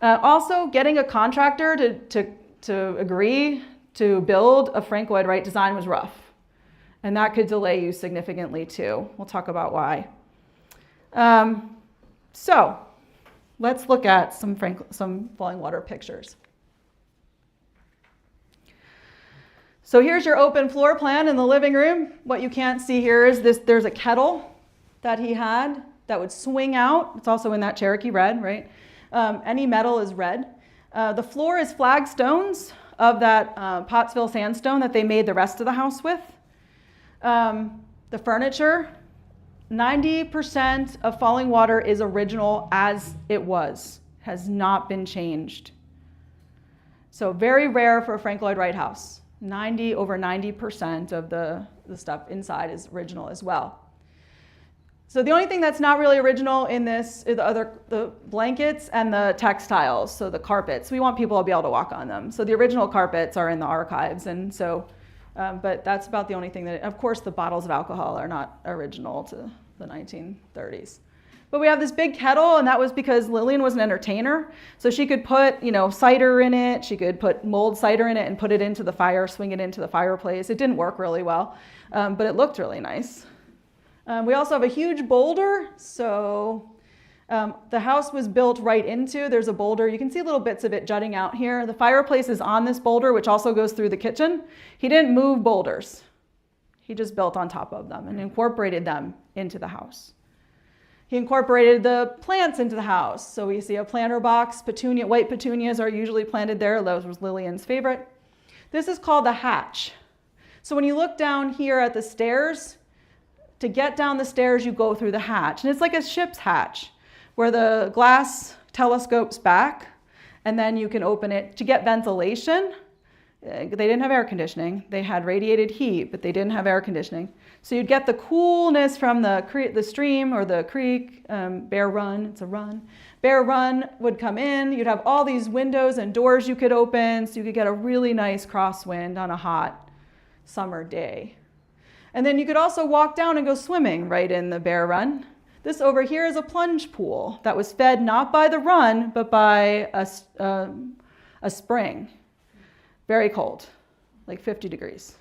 Also, getting a contractor to agree to build a Frank Lloyd Wright design was rough. And that could delay you significantly too. We'll talk about why. So let's look at some falling water pictures. So here's your open floor plan in the living room. What you can't see here is this, there's a kettle that he had that would swing out. It's also in that Cherokee red, right? Any metal is red. The floor is flagstones of that Pottsville sandstone that they made the rest of the house with. The furniture, 90% of falling water is original as it was, has not been changed. So very rare for a Frank Lloyd Wright house. Over 90% of the stuff inside is original as well. So the only thing that's not really original in this is the blankets and the textiles, so the carpets. We want people to be able to walk on them. So the original carpets are in the archives, and so, but that's about the only thing that, of course, the bottles of alcohol are not original to the 1930s. But we have this big kettle, and that was because Lillian was an entertainer. So she could put, cider in it. She could put mulled cider in it and put it into the fire, swing it into the fireplace. It didn't work really well, but it looked really nice. We also have a huge boulder. So the house was built right into, there's a boulder. You can see little bits of it jutting out here. The fireplace is on this boulder, which also goes through the kitchen. He didn't move boulders. He just built on top of them and incorporated them into the house. He incorporated the plants into the house. So we see a planter box. White petunias are usually planted there. Those was Lillian's favorite. This is called the hatch. So when you look down here at the stairs, to get down the stairs, you go through the hatch. And it's like a ship's hatch where the glass telescopes back, and then you can open it to get ventilation. They didn't have air conditioning. They had radiated heat, but they didn't have air conditioning. So you'd get the coolness from the stream or the creek, Bear Run, it's a run. Bear Run would come in. You'd have all these windows and doors you could open, so you could get a really nice crosswind on a hot summer day. And then you could also walk down and go swimming right in the Bear Run. This over here is a plunge pool that was fed not by the run, but by a spring. Very cold, like 50 degrees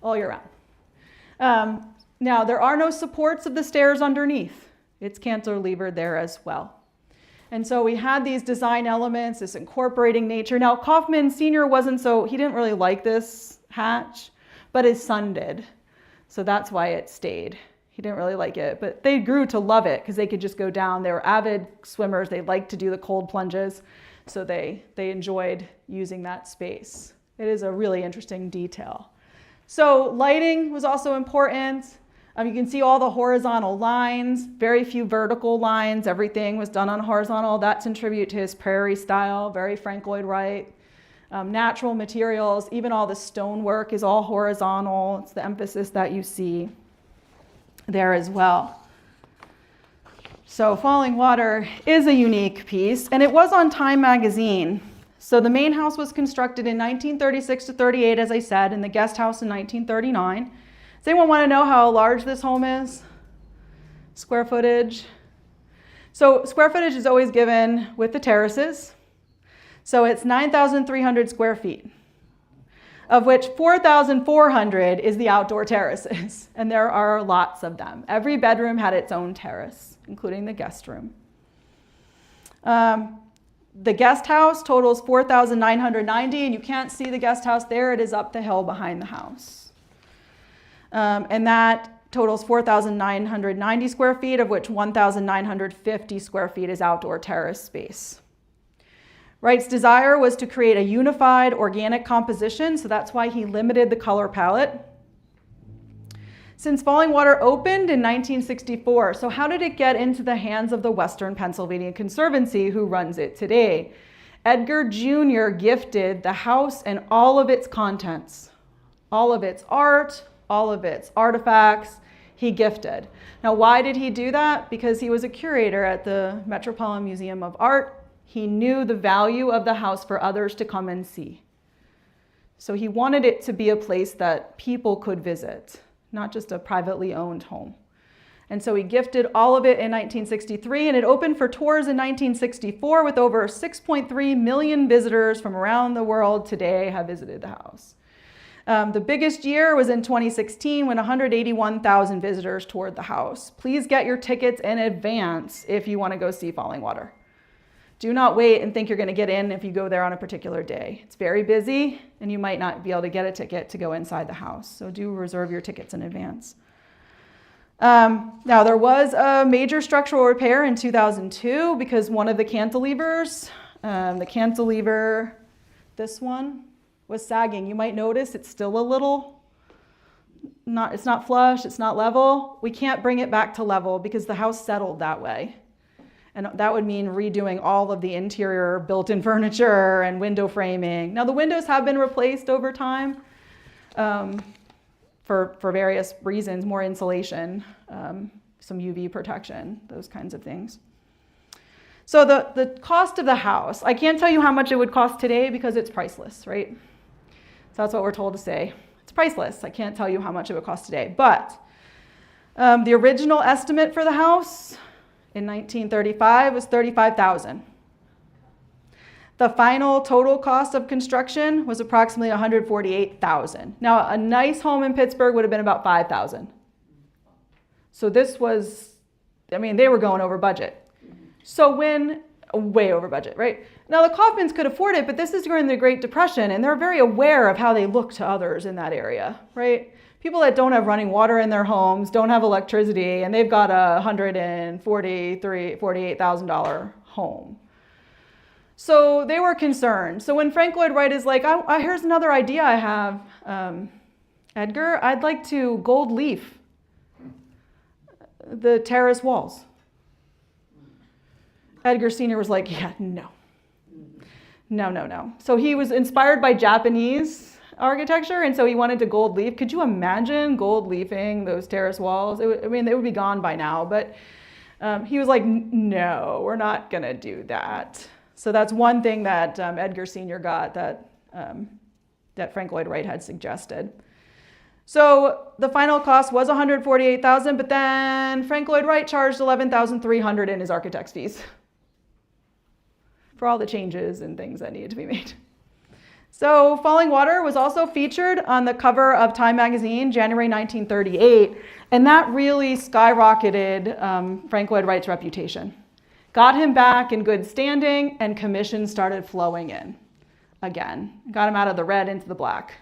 all year round. Now, there are no supports of the stairs underneath. It's cantilevered there as well. And so we had these design elements, this incorporating nature. Now, Kaufman Sr. he didn't really like this hatch, but his son did. So that's why it stayed. He didn't really like it, but they grew to love it because they could just go down. They were avid swimmers. They liked to do the cold plunges. So they enjoyed using that space. It is a really interesting detail. So lighting was also important. You can see all the horizontal lines, very few vertical lines. Everything was done on horizontal. That's in tribute to his prairie style, very Frank Lloyd Wright. Natural materials, even all the stonework is all horizontal. It's the emphasis that you see there as well. So Falling Water is a unique piece, and it was on Time magazine. So the main house was constructed in 1936 to 38, as I said, and the guest house in 1939. Does anyone want to know how large this home is? Square footage? So square footage is always given with the terraces. So it's 9,300 square feet, of which 4,400 is the outdoor terraces, and there are lots of them. Every bedroom had its own terrace, including the guest room. The guest house totals 4,990, and you can't see the guest house there. It is up the hill behind the house. And that totals 4,990 square feet, of which 1,950 square feet is outdoor terrace space. Wright's desire was to create a unified organic composition, so that's why he limited the color palette. Since Falling Water opened in 1964, so how did it get into the hands of the Western Pennsylvania Conservancy, who runs it today? Edgar Jr. gifted the house and all of its contents, all of its art, all of its artifacts. He gifted. Now, why did he do that? Because he was a curator at the Metropolitan Museum of Art. He knew the value of the house for others to come and see. So he wanted it to be a place that people could visit, not just a privately owned home. And so he gifted all of it in 1963, and it opened for tours in 1964 with over 6.3 million visitors from around the world today have visited the house. The biggest year was in 2016 when 181,000 visitors toured the house. Please get your tickets in advance if you want to go see Falling Water. Do not wait and think you're going to get in if you go there on a particular day. It's very busy, and you might not be able to get a ticket to go inside the house. So do reserve your tickets in advance. Now, there was a major structural repair in 2002 because one of the cantilevers, the cantilever, this one, was sagging. You might notice it's still a little, it's not flush, it's not level. We can't bring it back to level because the house settled that way. And that would mean redoing all of the interior built-in furniture and window framing. Now, the windows have been replaced over time for various reasons, more insulation, some UV protection, those kinds of things. So the cost of the house, I can't tell you how much it would cost today because it's priceless, right? So that's what we're told to say. It's priceless. I can't tell you how much it would cost today. But the original estimate for the house in 1935 was $35,000. The final total cost of construction was approximately $148,000. Now, a nice home in Pittsburgh would have been about $5,000. So this was, I mean, they were going over budget. So way over budget, right? Now, the Kaufmans could afford it, but this is during the Great Depression, and they're very aware of how they look to others in that area, right? People that don't have running water in their homes, don't have electricity, and they've got a $48,000 home. So they were concerned. So when Frank Lloyd Wright is like, here's another idea I have, Edgar, I'd like to gold leaf the terrace walls. Edgar Sr. was like, yeah, no. So he was inspired by Japanese architecture, and so he wanted to gold leaf. Could you imagine gold leafing those terrace walls? They would be gone by now, but he was like, no, we're not going to do that. So that's one thing that Edgar Sr. got that Frank Lloyd Wright had suggested. So the final cost was $148,000, but then Frank Lloyd Wright charged $11,300 in his architect's fees for all the changes and things that needed to be made. So Falling Water was also featured on the cover of Time magazine, January 1938, and that really skyrocketed Frank Lloyd Wright's reputation. Got him back in good standing, and commissions started flowing in again. Got him out of the red into the black.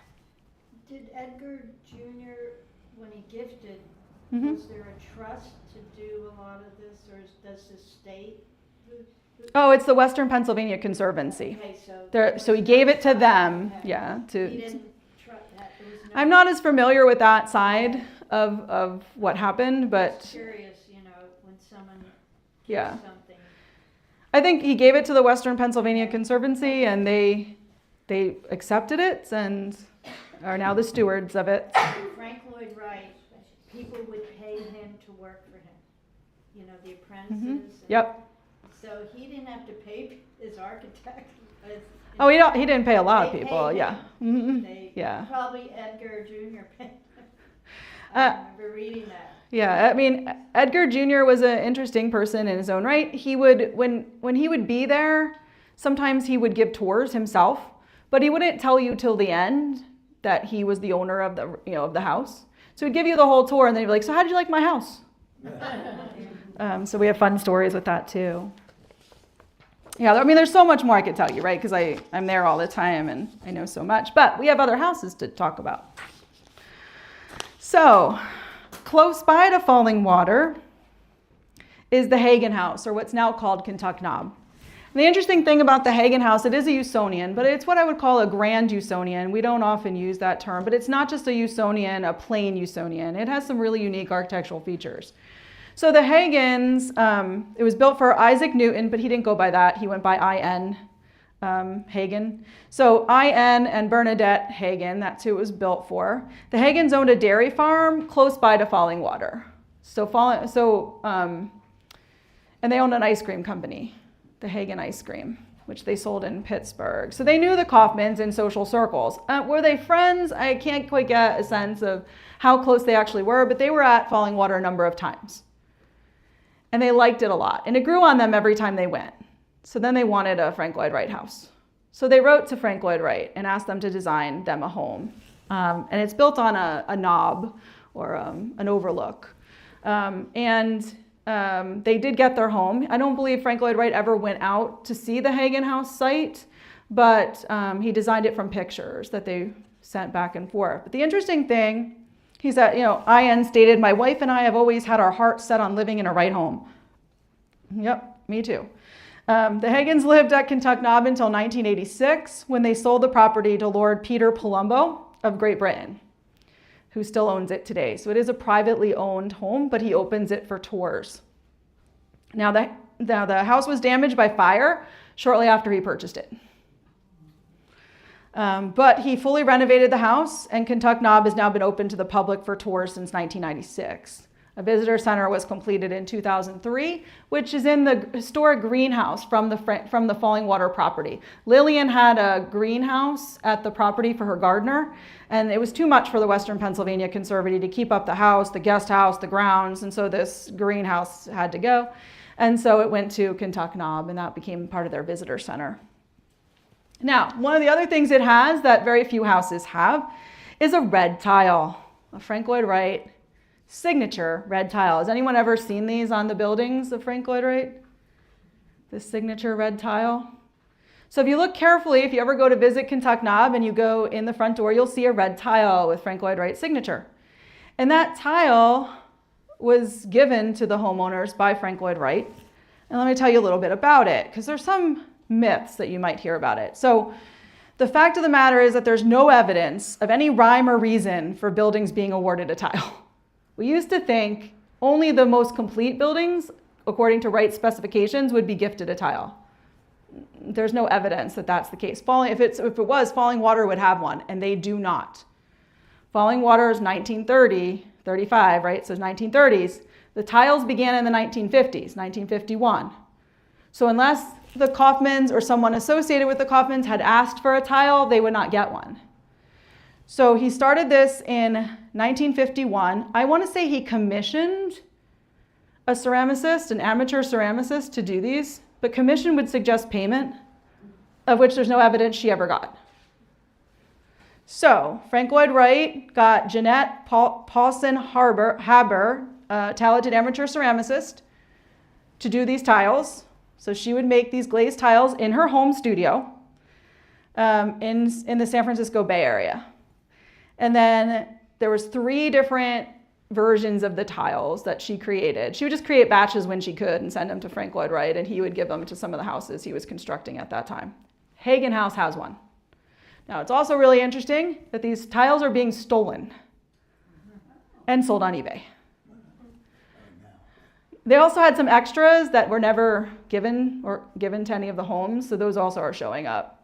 Did Edgar Jr., when he gifted, was there a trust to do a lot of this, or does the state? Oh, it's the Western Pennsylvania Conservancy. Okay, So he gave it to them, yeah. He didn't trust that. I'm not as familiar with that side of what happened, but Curious, when someone gives yeah. something. I think he gave it to the Western Pennsylvania Conservancy, and they accepted it and are now the stewards of it. Frank Lloyd Wright, people would pay him to work for him. The apprentices. Yep. So he didn't have to pay his architect. Oh, he didn't pay a lot of They people. paid Yeah. him. They Yeah. Probably Edgar Jr. paid him. I remember reading that. Yeah, I mean, Edgar Jr. was an interesting person in his own right. He would, when he would be there, sometimes he would give tours himself, but he wouldn't tell you till the end that he was the owner of the house. So he'd give you the whole tour, and then he'd be like, "So how did you like my house?" So we have fun stories with that too. Yeah, I mean, there's so much more I could tell you, right? Because I'm there all the time and I know so much. But we have other houses to talk about. So, close by to Falling Water is the Hagen House, or what's now called Kentuck Knob. And the interesting thing about the Hagen House, it is a Usonian, but it's what I would call a grand Usonian. We don't often use that term, but it's not just a Usonian, a plain Usonian. It has some really unique architectural features. So the Hagens, it was built for Isaac Newton, but he didn't go by that. He went by I.N. Hagen. So I.N. and Bernadette Hagen, that's who it was built for. The Hagens owned a dairy farm close by to Falling Water. And they owned an ice cream company, the Hagen Ice Cream, which they sold in Pittsburgh. So they knew the Kaufmans in social circles. Were they friends? I can't quite get a sense of how close they actually were, but they were at Falling Water a number of times. And they liked it a lot. And it grew on them every time they went. So then they wanted a Frank Lloyd Wright house. So they wrote to Frank Lloyd Wright and asked them to design them a home. And it's built on a knob or an overlook. They did get their home. I don't believe Frank Lloyd Wright ever went out to see the Hagen House site, but he designed it from pictures that they sent back and forth. But the interesting thing, he said, IN stated, "My wife and I have always had our hearts set on living in a Wright home." Yep, me too. The Hagens lived at Kentuck Knob until 1986, when they sold the property to Lord Peter Palumbo of Great Britain, who still owns it today. So it is a privately owned home, but he opens it for tours. Now the house was damaged by fire shortly after he purchased it. But he fully renovated the house, and Kentuck Knob has now been open to the public for tours since 1996. A visitor center was completed in 2003, which is in the historic greenhouse from the Falling Water property. Lillian had a greenhouse at the property for her gardener, and it was too much for the Western Pennsylvania Conservancy to keep up the house, the guest house, the grounds, and so this greenhouse had to go. And so it went to Kentuck Knob, and that became part of their visitor center. Now, one of the other things it has that very few houses have is a red tile, a Frank Lloyd Wright signature red tile. Has anyone ever seen these on the buildings of Frank Lloyd Wright? The signature red tile. So if you look carefully, if you ever go to visit Kentuck Knob and you go in the front door, you'll see a red tile with Frank Lloyd Wright's signature. And that tile was given to the homeowners by Frank Lloyd Wright. And let me tell you a little bit about it, because there's some myths that you might hear about it. So the fact of the matter is that there's no evidence of any rhyme or reason for buildings being awarded a tile. We used to think only the most complete buildings, according to Wright specifications, would be gifted a tile. There's no evidence that that's the case. If it was, Falling Water would have one, and they do not. Falling Water is 1935, right? So it's 1930s. The tiles began in the 1950s, 1951. So unless the Kaufmans or someone associated with the Kaufmans had asked for a tile, they would not get one. So he started this in 1951. I want to say he commissioned a ceramicist, an amateur ceramicist, to do these, but commission would suggest payment, of which there's no evidence she ever got. So Frank Lloyd Wright got Jeanette Paulson Haber, a talented amateur ceramicist, to do these tiles. So she would make these glazed tiles in her home studio in the San Francisco Bay Area. And then there was 3 different versions of the tiles that she created. She would just create batches when she could and send them to Frank Lloyd Wright, and he would give them to some of the houses he was constructing at that time. Hagen House has one. Now, it's also really interesting that these tiles are being stolen and sold on eBay. They also had some extras that were never given to any of the homes, so those also are showing up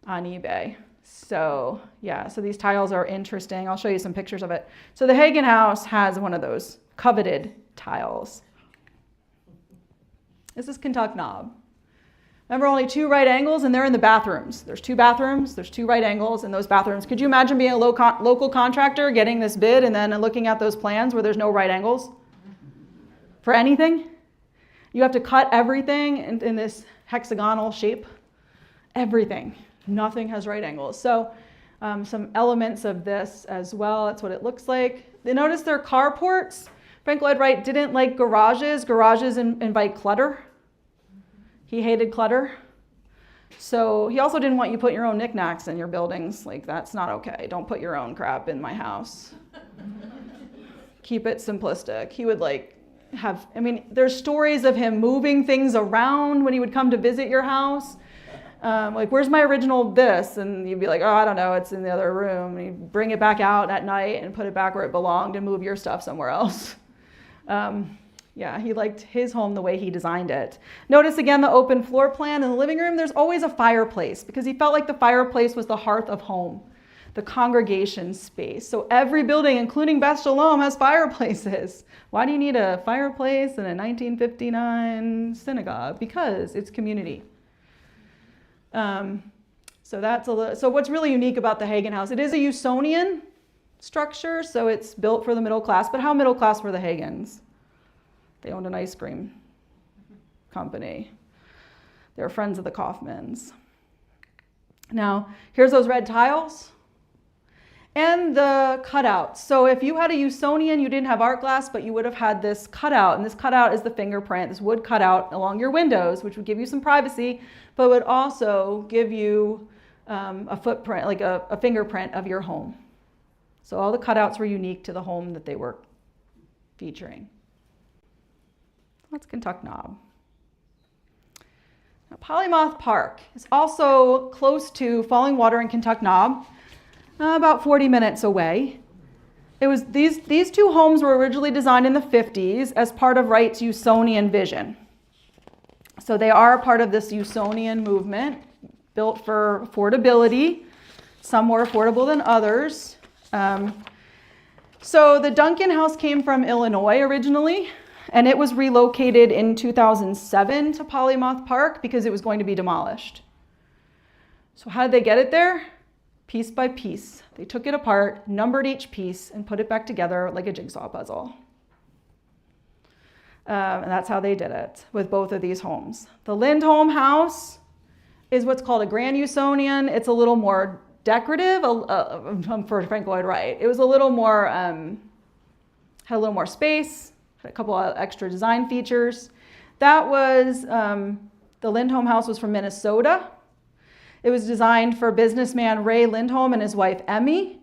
on eBay. So yeah, so these tiles are interesting. I'll show you some pictures of it. So the Hagen House has one of those coveted tiles. This is Kentuck Knob. Remember, only 2 right angles, and they're in the bathrooms. There's 2 bathrooms, there's 2 right angles in those bathrooms. Could you imagine being a local contractor, getting this bid, and then looking at those plans where there's no right angles for anything? You have to cut everything in this hexagonal shape. Everything. Nothing has right angles. So some elements of this as well. That's what it looks like. They notice their carports. Frank Lloyd Wright didn't like garages. Garages invite clutter. He hated clutter. So he also didn't want you putting your own knickknacks in your buildings. Like, that's not okay. Don't put your own crap in my house. Keep it simplistic. He would there's stories of him moving things around when he would come to visit your house. Where's my original this? And you'd be like, oh, I don't know, it's in the other room. And you'd bring it back out at night and put it back where it belonged and move your stuff somewhere else. Yeah, he liked his home the way he designed it. Notice again the open floor plan in the living room. There's always a fireplace because he felt like the fireplace was the hearth of home. the congregation space. So every building, including Beth Shalom, has fireplaces. Why do you need a fireplace in a 1959 synagogue? Because it's community. So what's really unique about the Hagen house, it is a Usonian structure, so it's built for the middle class. But how middle class were the Hagens? They owned an ice cream company. They were friends of the Kaufmans. Now, here's those red tiles and the cutouts. So if you had a Usonian, you didn't have art glass, but you would have had this cutout, and this cutout is the fingerprint, this wood cutout along your windows, which would give you some privacy, but would also give you a footprint, like a fingerprint of your home. So all the cutouts were unique to the home that they were featuring. That's Kentuck Knob. Now, Polymoth Park is also close to Falling Water and Kentuck Knob, about 40 minutes away. It was these two homes were originally designed in the 50s as part of Wright's Usonian vision. So they are part of this Usonian movement, built for affordability. Some more affordable than others. So the Duncan House came from Illinois originally, and it was relocated in 2007 to Polymoth Park because it was going to be demolished. So how did they get it there? Piece by piece. They took it apart, numbered each piece, and put it back together like a jigsaw puzzle. And that's how they did it with both of these homes. The Lindholm House is what's called a Grand Usonian. It's a little more decorative for Frank Lloyd Wright. It was a little more, had a little more space, had a couple of extra design features. That was, the Lindholm House was from Minnesota. It was designed for businessman Ray Lindholm and his wife Emmy.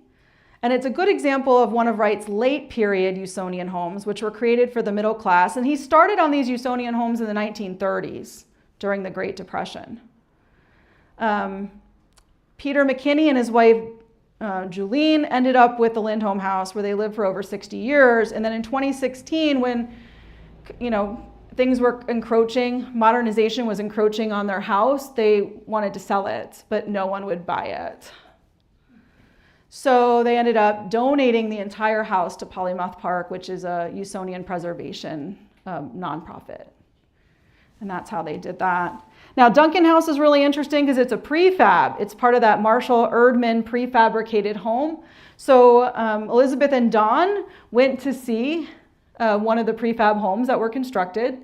And it's a good example of one of Wright's late period Usonian homes, which were created for the middle class. And he started on these Usonian homes in the 1930s during the Great Depression. Peter McKinney and his wife Julene ended up with the Lindholm House, where they lived for over 60 years. And then in 2016, when things were encroaching, modernization was encroaching on their house, they wanted to sell it, but no one would buy it. So they ended up donating the entire house to Polymoth Park, which is a Usonian preservation nonprofit. And that's how they did that. Now, Duncan House is really interesting because it's a prefab. It's part of that Marshall Erdman prefabricated home. So Elizabeth and Don went to see one of the prefab homes that were constructed.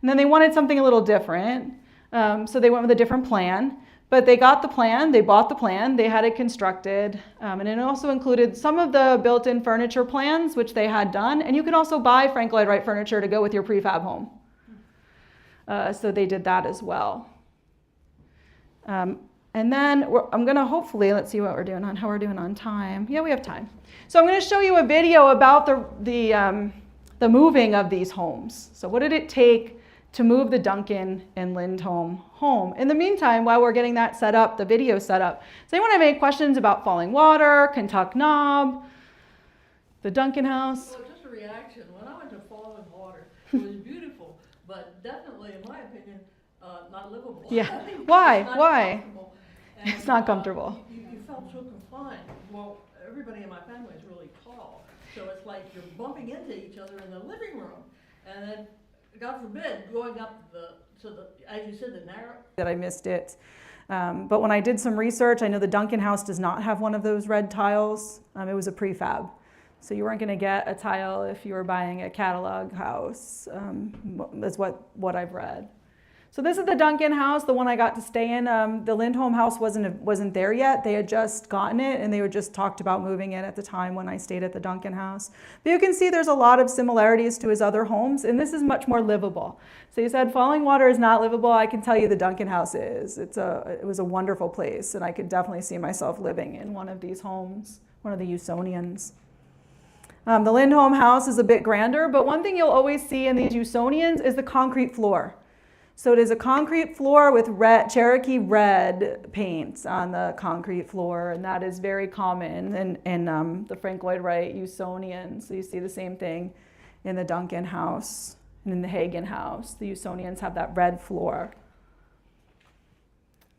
And then they wanted something a little different. So they went with a different plan. But they got the plan, they bought the plan, they had it constructed. And it also included some of the built-in furniture plans, which they had done. And you can also buy Frank Lloyd Wright furniture to go with your prefab home. So they did that as well. And then I'm going to hopefully, let's see what we're doing on, how we're doing on time. Yeah, we have time. So I'm going to show you a video about the moving of these homes. So what did it take to move the Duncan and Lindholm home? In the meantime, while we're getting that set up, the video set up, does anyone have any questions about Falling Water, Kentuck Knob, the Duncan House? Well, just a reaction. When I went to Falling Water, it was beautiful, but definitely, in my opinion, not livable. Yeah. It's Why? not Why? comfortable. And, It's not comfortable. You felt so confined. Well, everybody in my family is really tall, so it's like you're bumping into each other in the living room, and then, God forbid, going up as you said, the narrow. That I missed it. But when I did some research, I know the Duncan House does not have one of those red tiles. It was a prefab. So you weren't going to get a tile if you were buying a catalog house, is what I've read. So this is the Duncan House, the one I got to stay in. The Lindholm House wasn't there yet. They had just gotten it, and they were just talked about moving in at the time when I stayed at the Duncan House. But you can see there's a lot of similarities to his other homes, and this is much more livable. So you said Falling Water is not livable. I can tell you the Duncan House is. It was a wonderful place, and I could definitely see myself living in one of these homes, one of the Usonians. The Lindholm House is a bit grander, but one thing you'll always see in these Usonians is the concrete floor. So it is a concrete floor with Cherokee red paint on the concrete floor, and that is very common in the Frank Lloyd Wright Usonian. So you see the same thing in the Duncan House and in the Hagen House. The Usonians have that red floor.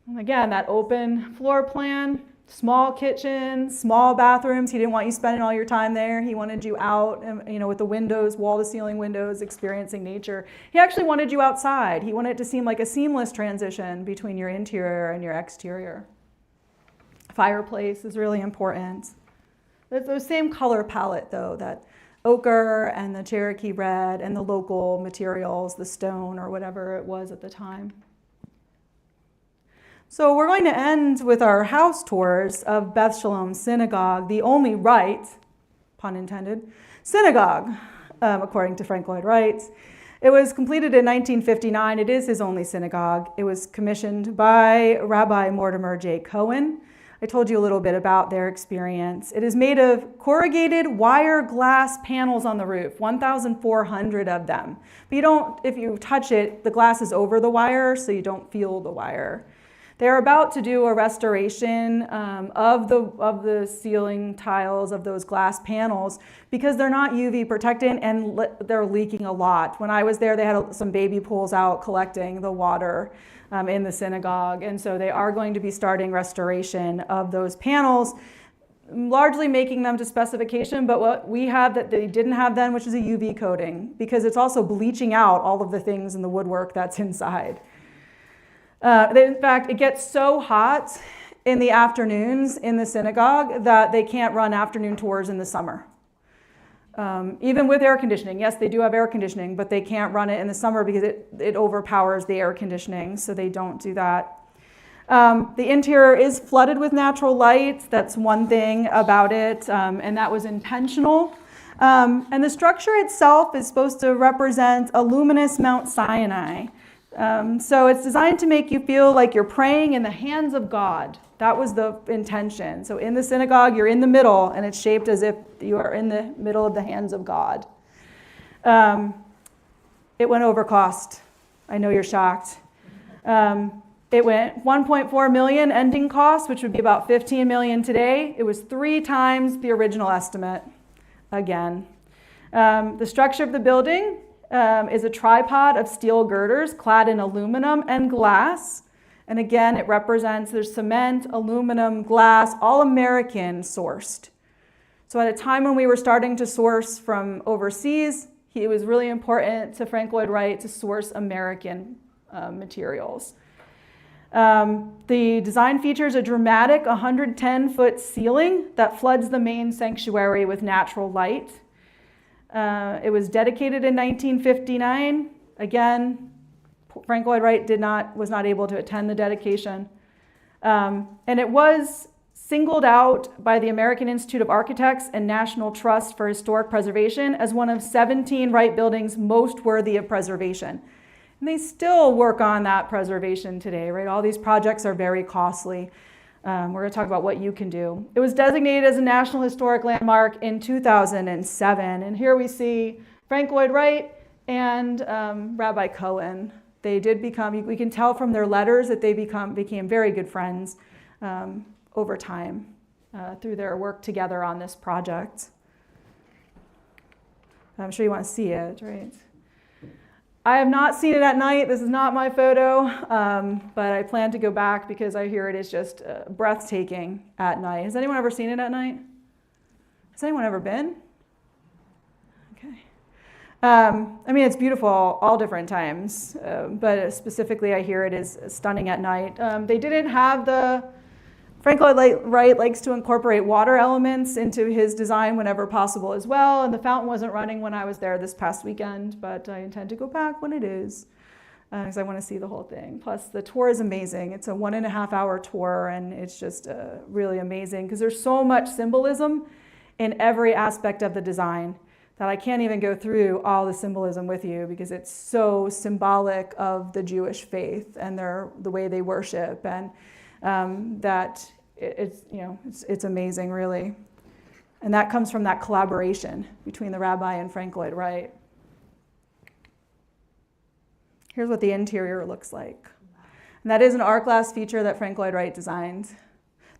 And again, that open floor plan. Small kitchen, small bathrooms. He didn't want you spending all your time there. He wanted you out, with the windows, wall-to-ceiling windows, experiencing nature. He actually wanted you outside. He wanted it to seem like a seamless transition between your interior and your exterior. Fireplace is really important. There's those same color palette, though, that ochre and the Cherokee red and the local materials, the stone or whatever it was at the time. So we're going to end with our house tours of Beth Shalom Synagogue, the only right, pun intended, synagogue, according to Frank Lloyd Wright. It was completed in 1959. It is his only synagogue. It was commissioned by Rabbi Mortimer J. Cohen. I told you a little bit about their experience. It is made of corrugated wire glass panels on the roof, 1,400 of them. But if you touch it, the glass is over the wire, so you don't feel the wire. They're about to do a restoration of the ceiling tiles of those glass panels because they're not UV protected and they're leaking a lot. When I was there, they had some baby pools out collecting the water in the synagogue. And so they are going to be starting restoration of those panels, largely making them to specification, but what we have that they didn't have then, which is a UV coating, because it's also bleaching out all of the things in the woodwork that's inside. In fact, it gets so hot in the afternoons in the synagogue that they can't run afternoon tours in the summer. Even with air conditioning. Yes, they do have air conditioning, but they can't run it in the summer because it overpowers the air conditioning, so they don't do that. The interior is flooded with natural light. That's one thing about it, and that was intentional. And the structure itself is supposed to represent a luminous Mount Sinai. So it's designed to make you feel like you're praying in the hands of God. That was the intention. So in the synagogue, you're in the middle, and it's shaped as if you are in the middle of the hands of God. It went over cost. I know you're shocked. It went 1.4 million ending cost, which would be about 15 million today. It was 3 times the original estimate again. The structure of the building is a tripod of steel girders clad in aluminum and glass. And again, it represents there's cement, aluminum, glass, all American sourced. So at a time when we were starting to source from overseas, it was really important to Frank Lloyd Wright to source American materials. The design features a dramatic 110-foot ceiling that floods the main sanctuary with natural light. It was dedicated in 1959. Again, Frank Lloyd Wright was not able to attend the dedication. And it was singled out by the American Institute of Architects and National Trust for Historic Preservation as one of 17 Wright buildings most worthy of preservation. And they still work on that preservation today, right? All these projects are very costly. We're going to talk about what you can do. It was designated as a National Historic Landmark in 2007. And here we see Frank Lloyd Wright and Rabbi Cohen. They did become, we can tell from their letters that they became very good friends over time through their work together on this project. I'm sure you want to see it, right? I have not seen it at night. This is not my photo, but I plan to go back because I hear it is just breathtaking at night. Has anyone ever seen it at night? Has anyone ever been? Okay. I mean, it's beautiful all different times, but specifically I hear it is stunning at night. They didn't have Frank Lloyd Wright likes to incorporate water elements into his design whenever possible as well, and the fountain wasn't running when I was there this past weekend, but I intend to go back when it is, because I want to see the whole thing. Plus, the tour is amazing. It's a 1.5-hour tour, and it's just really amazing, because there's so much symbolism in every aspect of the design that I can't even go through all the symbolism with you, because it's so symbolic of the Jewish faith and the way they worship, and that it's amazing, really. And that comes from that collaboration between the rabbi and Frank Lloyd Wright. Here's what the interior looks like. And that is an art glass feature that Frank Lloyd Wright designed.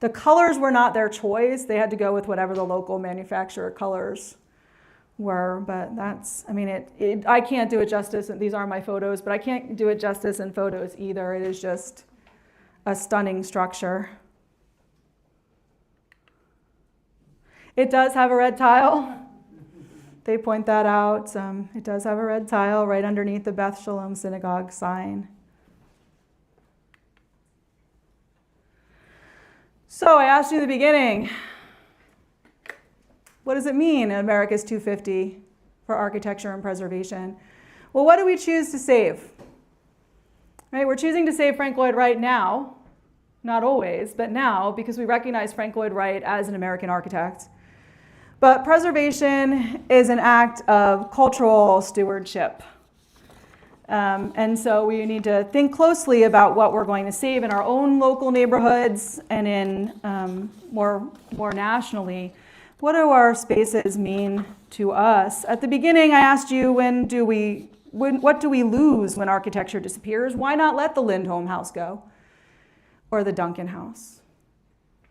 The colors were not their choice. They had to go with whatever the local manufacturer colors were, but I can't do it justice, and these are my photos, but I can't do it justice in photos either. It is just a stunning structure. It does have a red tile. They point that out. It does have a red tile right underneath the Beth Shalom Synagogue sign. So I asked you in the beginning, what does it mean in America's 250 for architecture and preservation? Well, what do we choose to save? Right, we're choosing to save Frank Lloyd Wright now, not always, but now, because we recognize Frank Lloyd Wright as an American architect. But preservation is an act of cultural stewardship. And so we need to think closely about what we're going to save in our own local neighborhoods and in more nationally. What do our spaces mean to us? At the beginning, I asked you, what do we lose when architecture disappears? Why not let the Lindholm house go? Or the Duncan house?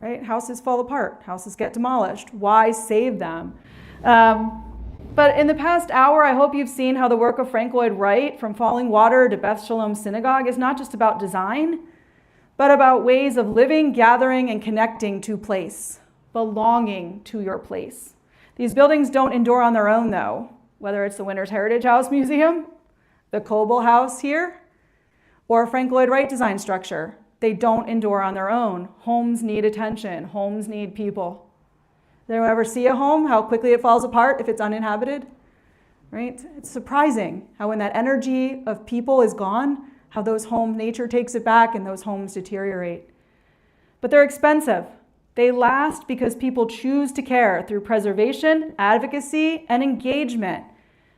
Right? Houses fall apart. Houses get demolished. Why save them? But in the past hour, I hope you've seen how the work of Frank Lloyd Wright, from Falling Water to Beth Shalom Synagogue, is not just about design, but about ways of living, gathering, and connecting to place, belonging to your place. These buildings don't endure on their own, though, whether it's the Winters Heritage House Museum, the Coble House here, or a Frank Lloyd Wright design structure. They don't endure on their own. Homes need attention. Homes need people. Did anyone ever see a home, how quickly it falls apart if it's uninhabited? Right? It's surprising how when that energy of people is gone, how those homes, nature takes it back and those homes deteriorate. But they're expensive. They last because people choose to care through preservation, advocacy, and engagement.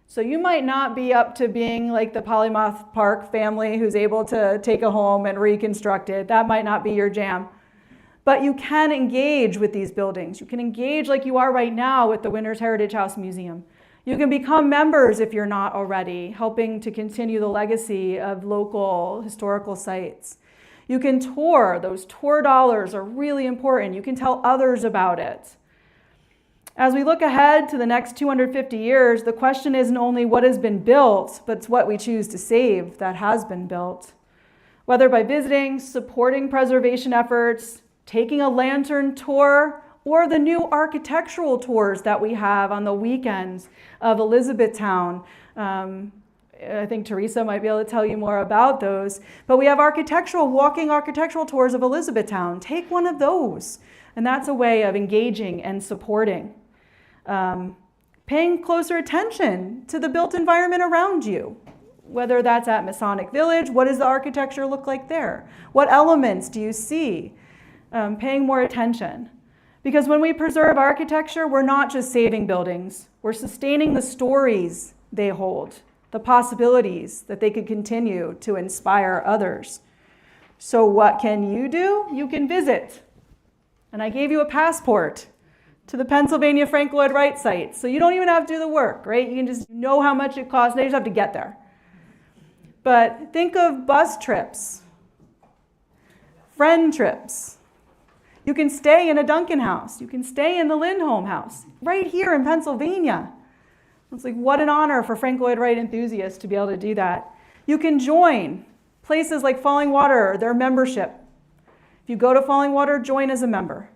So you might not be up to being like the Polymath Park family who's able to take a home and reconstruct it. That might not be your jam. But you can engage with these buildings. You can engage like you are right now with the Winters Heritage House Museum. You can become members if you're not already, helping to continue the legacy of local historical sites. You can tour. Those tour dollars are really important. You can tell others about it. As we look ahead to the next 250 years, the question isn't only what has been built, but it's what we choose to save that has been built. Whether by visiting, supporting preservation efforts, taking a lantern tour, or the new architectural tours that we have on the weekends of Elizabethtown. I think Teresa might be able to tell you more about those. But we have walking architectural tours of Elizabethtown. Take one of those. And that's a way of engaging and supporting. Paying closer attention to the built environment around you. Whether that's at Masonic Village, what does the architecture look like there? What elements do you see? Paying more attention. Because when we preserve architecture, we're not just saving buildings. We're sustaining the stories they hold, the possibilities that they could continue to inspire others. So what can you do? You can visit. And I gave you a passport to the Pennsylvania Frank Lloyd Wright site. So you don't even have to do the work, right? You can just know how much it costs. Now you just have to get there. But think of bus trips, friend trips. You can stay in a Duncan house. You can stay in the Lindholm house right here in Pennsylvania. It's like, what an honor for Frank Lloyd Wright enthusiasts to be able to do that. You can join places like Falling Water, their membership. If you go to Falling Water, join as a member.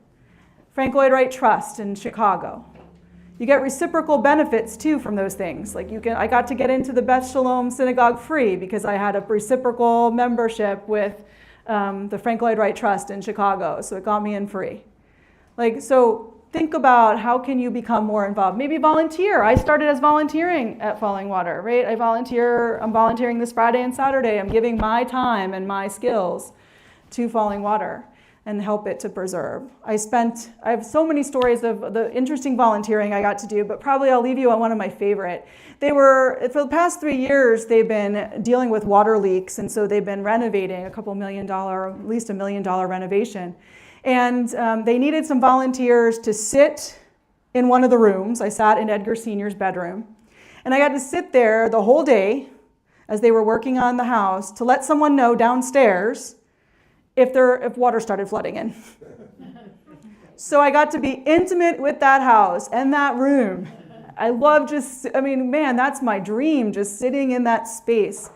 Frank Lloyd Wright Trust in Chicago. You get reciprocal benefits too from those things. Like I got to get into the Beth Shalom Synagogue free because I had a reciprocal membership with the Frank Lloyd Wright Trust in Chicago, so it got me in free. So think about how can you become more involved. Maybe volunteer. I started as volunteering at Falling Water, right? I'm volunteering this Friday and Saturday. I'm giving my time and my skills to Falling Water and help it to preserve. I have so many stories of the interesting volunteering I got to do, but probably I'll leave you on one of my favorite. For the past 3 years, they've been dealing with water leaks, and so they've been renovating at least $1 million renovation. And they needed some volunteers to sit in one of the rooms. I sat in Edgar Sr.'s bedroom, and I got to sit there the whole day as they were working on the house to let someone know downstairs if water started flooding in. So I got to be intimate with that house and that room. I love that's my dream, just sitting in that space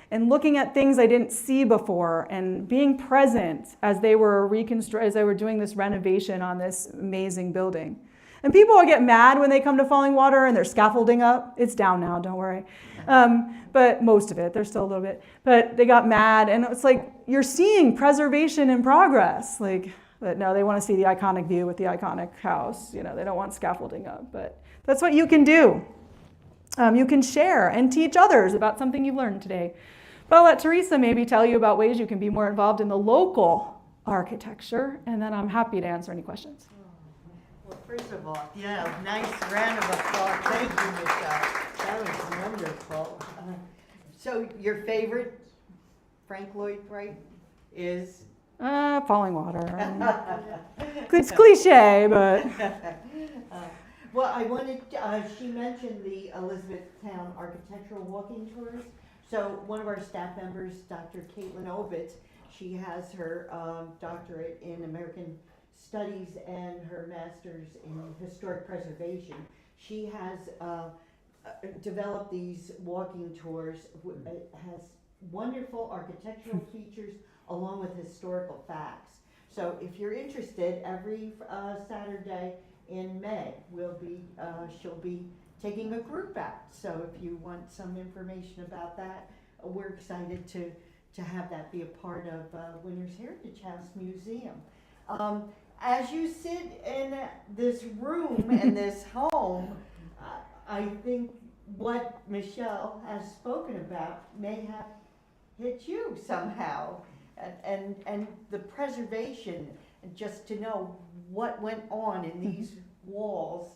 and looking at things I didn't see before and being present as they were doing this renovation on this amazing building. And people get mad when they come to Falling Water and there's scaffolding up. It's down now, don't worry. But most of it, there's still a little bit. But they got mad, and it's like, you're seeing preservation and progress. Like, but no, they want to see the iconic view with the iconic house. You know, they don't want scaffolding up. But that's what you can do. You can share and teach others about something you've learned today. But I'll let Teresa maybe tell you about ways you can be more involved in the local architecture, and then I'm happy to answer any questions. Well, first of all, yeah, nice round of applause. Thank you, Michele. That was wonderful. So your favorite Frank Lloyd Wright is? Falling Water. It's cliche, but... Well, I wanted, she mentioned the Elizabethtown architectural walking tours. So one of our staff members, Dr. Caitlin Ovitz, she has her doctorate in American Studies and her master's in historic preservation. She has developed these walking tours. It has wonderful architectural features along with historical facts. So if you're interested, every Saturday in May, she'll be taking a group out. So if you want some information about that, we're excited to have that be a part of Winners Heritage House Museum. As you sit in this room and this home, I think what Michele has spoken about may have hit you somehow. And the preservation, and just to know what went on in these walls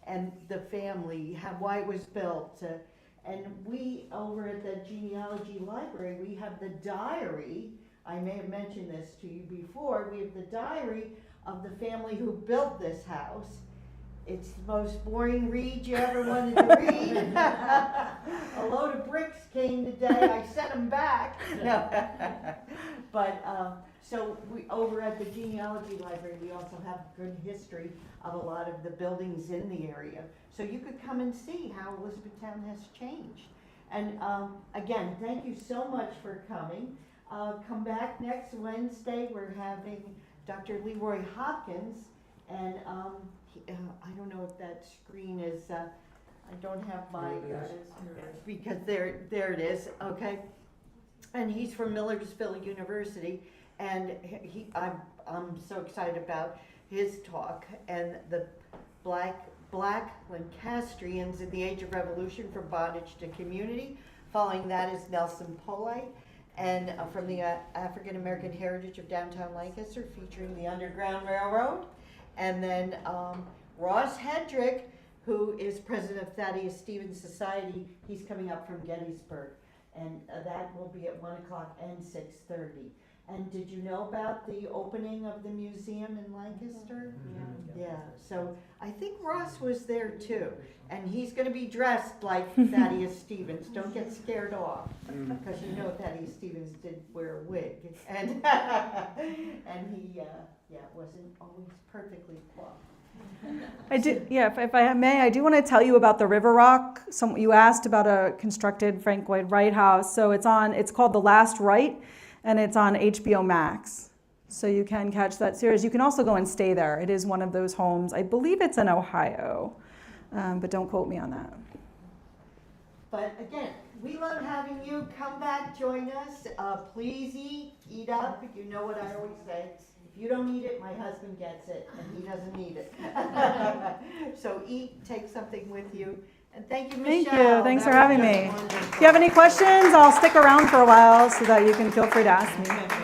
and the family, why it was built. And we, over at the Genealogy Library, we have the diary. I may have mentioned this to you before. We have the diary of the family who built this house. It's the most boring read you ever wanted to read. A load of bricks came today. I sent them back. No. But so we, over at the Genealogy Library, we also have good history of a lot of the buildings in the area. So you could come and see how Elizabethtown has changed. And again, thank you so much for coming. Come back next Wednesday. We're having Dr. Leroy Hopkins, and I don't know if that screen is, I don't have my, because there it is, okay. And he's from Millersville University, and I'm so excited about his talk, and the Black Lancastrians in the Age of Revolution, from bondage to community. Following that is Nelson Polite, and from the African American heritage of downtown Lancaster, featuring the Underground Railroad. And then Ross Hedrick, who is president of Thaddeus Stevens Society, he's coming up from Gettysburg. And that will be at 1 o'clock and 6:30. And did you know about the opening of the museum in Lancaster? Yeah, so I think Ross was there too. And he's gonna be dressed like Thaddeus Stevens. Don't get scared off, because you know Thaddeus Stevens did wear a wig. And and he wasn't always perfectly coiffed. I do, yeah, if I may, I do want to tell you about the River Rock. You asked about a constructed Frank Lloyd Wright house. So it's called The Last Right, and it's on HBO Max. So you can catch that series. You can also go and stay there. It is one of those homes. I believe it's in Ohio, but don't quote me on that. But again, we love having you. Come back, join us. Please eat up. You know what I always say. If you don't eat it, my husband gets it, and he doesn't need it. So eat, take something with you. And thank you, Michele. Thank you. Thanks for having me. Wonderful. If you have any questions, I'll stick around for a while so that you can feel free to ask me.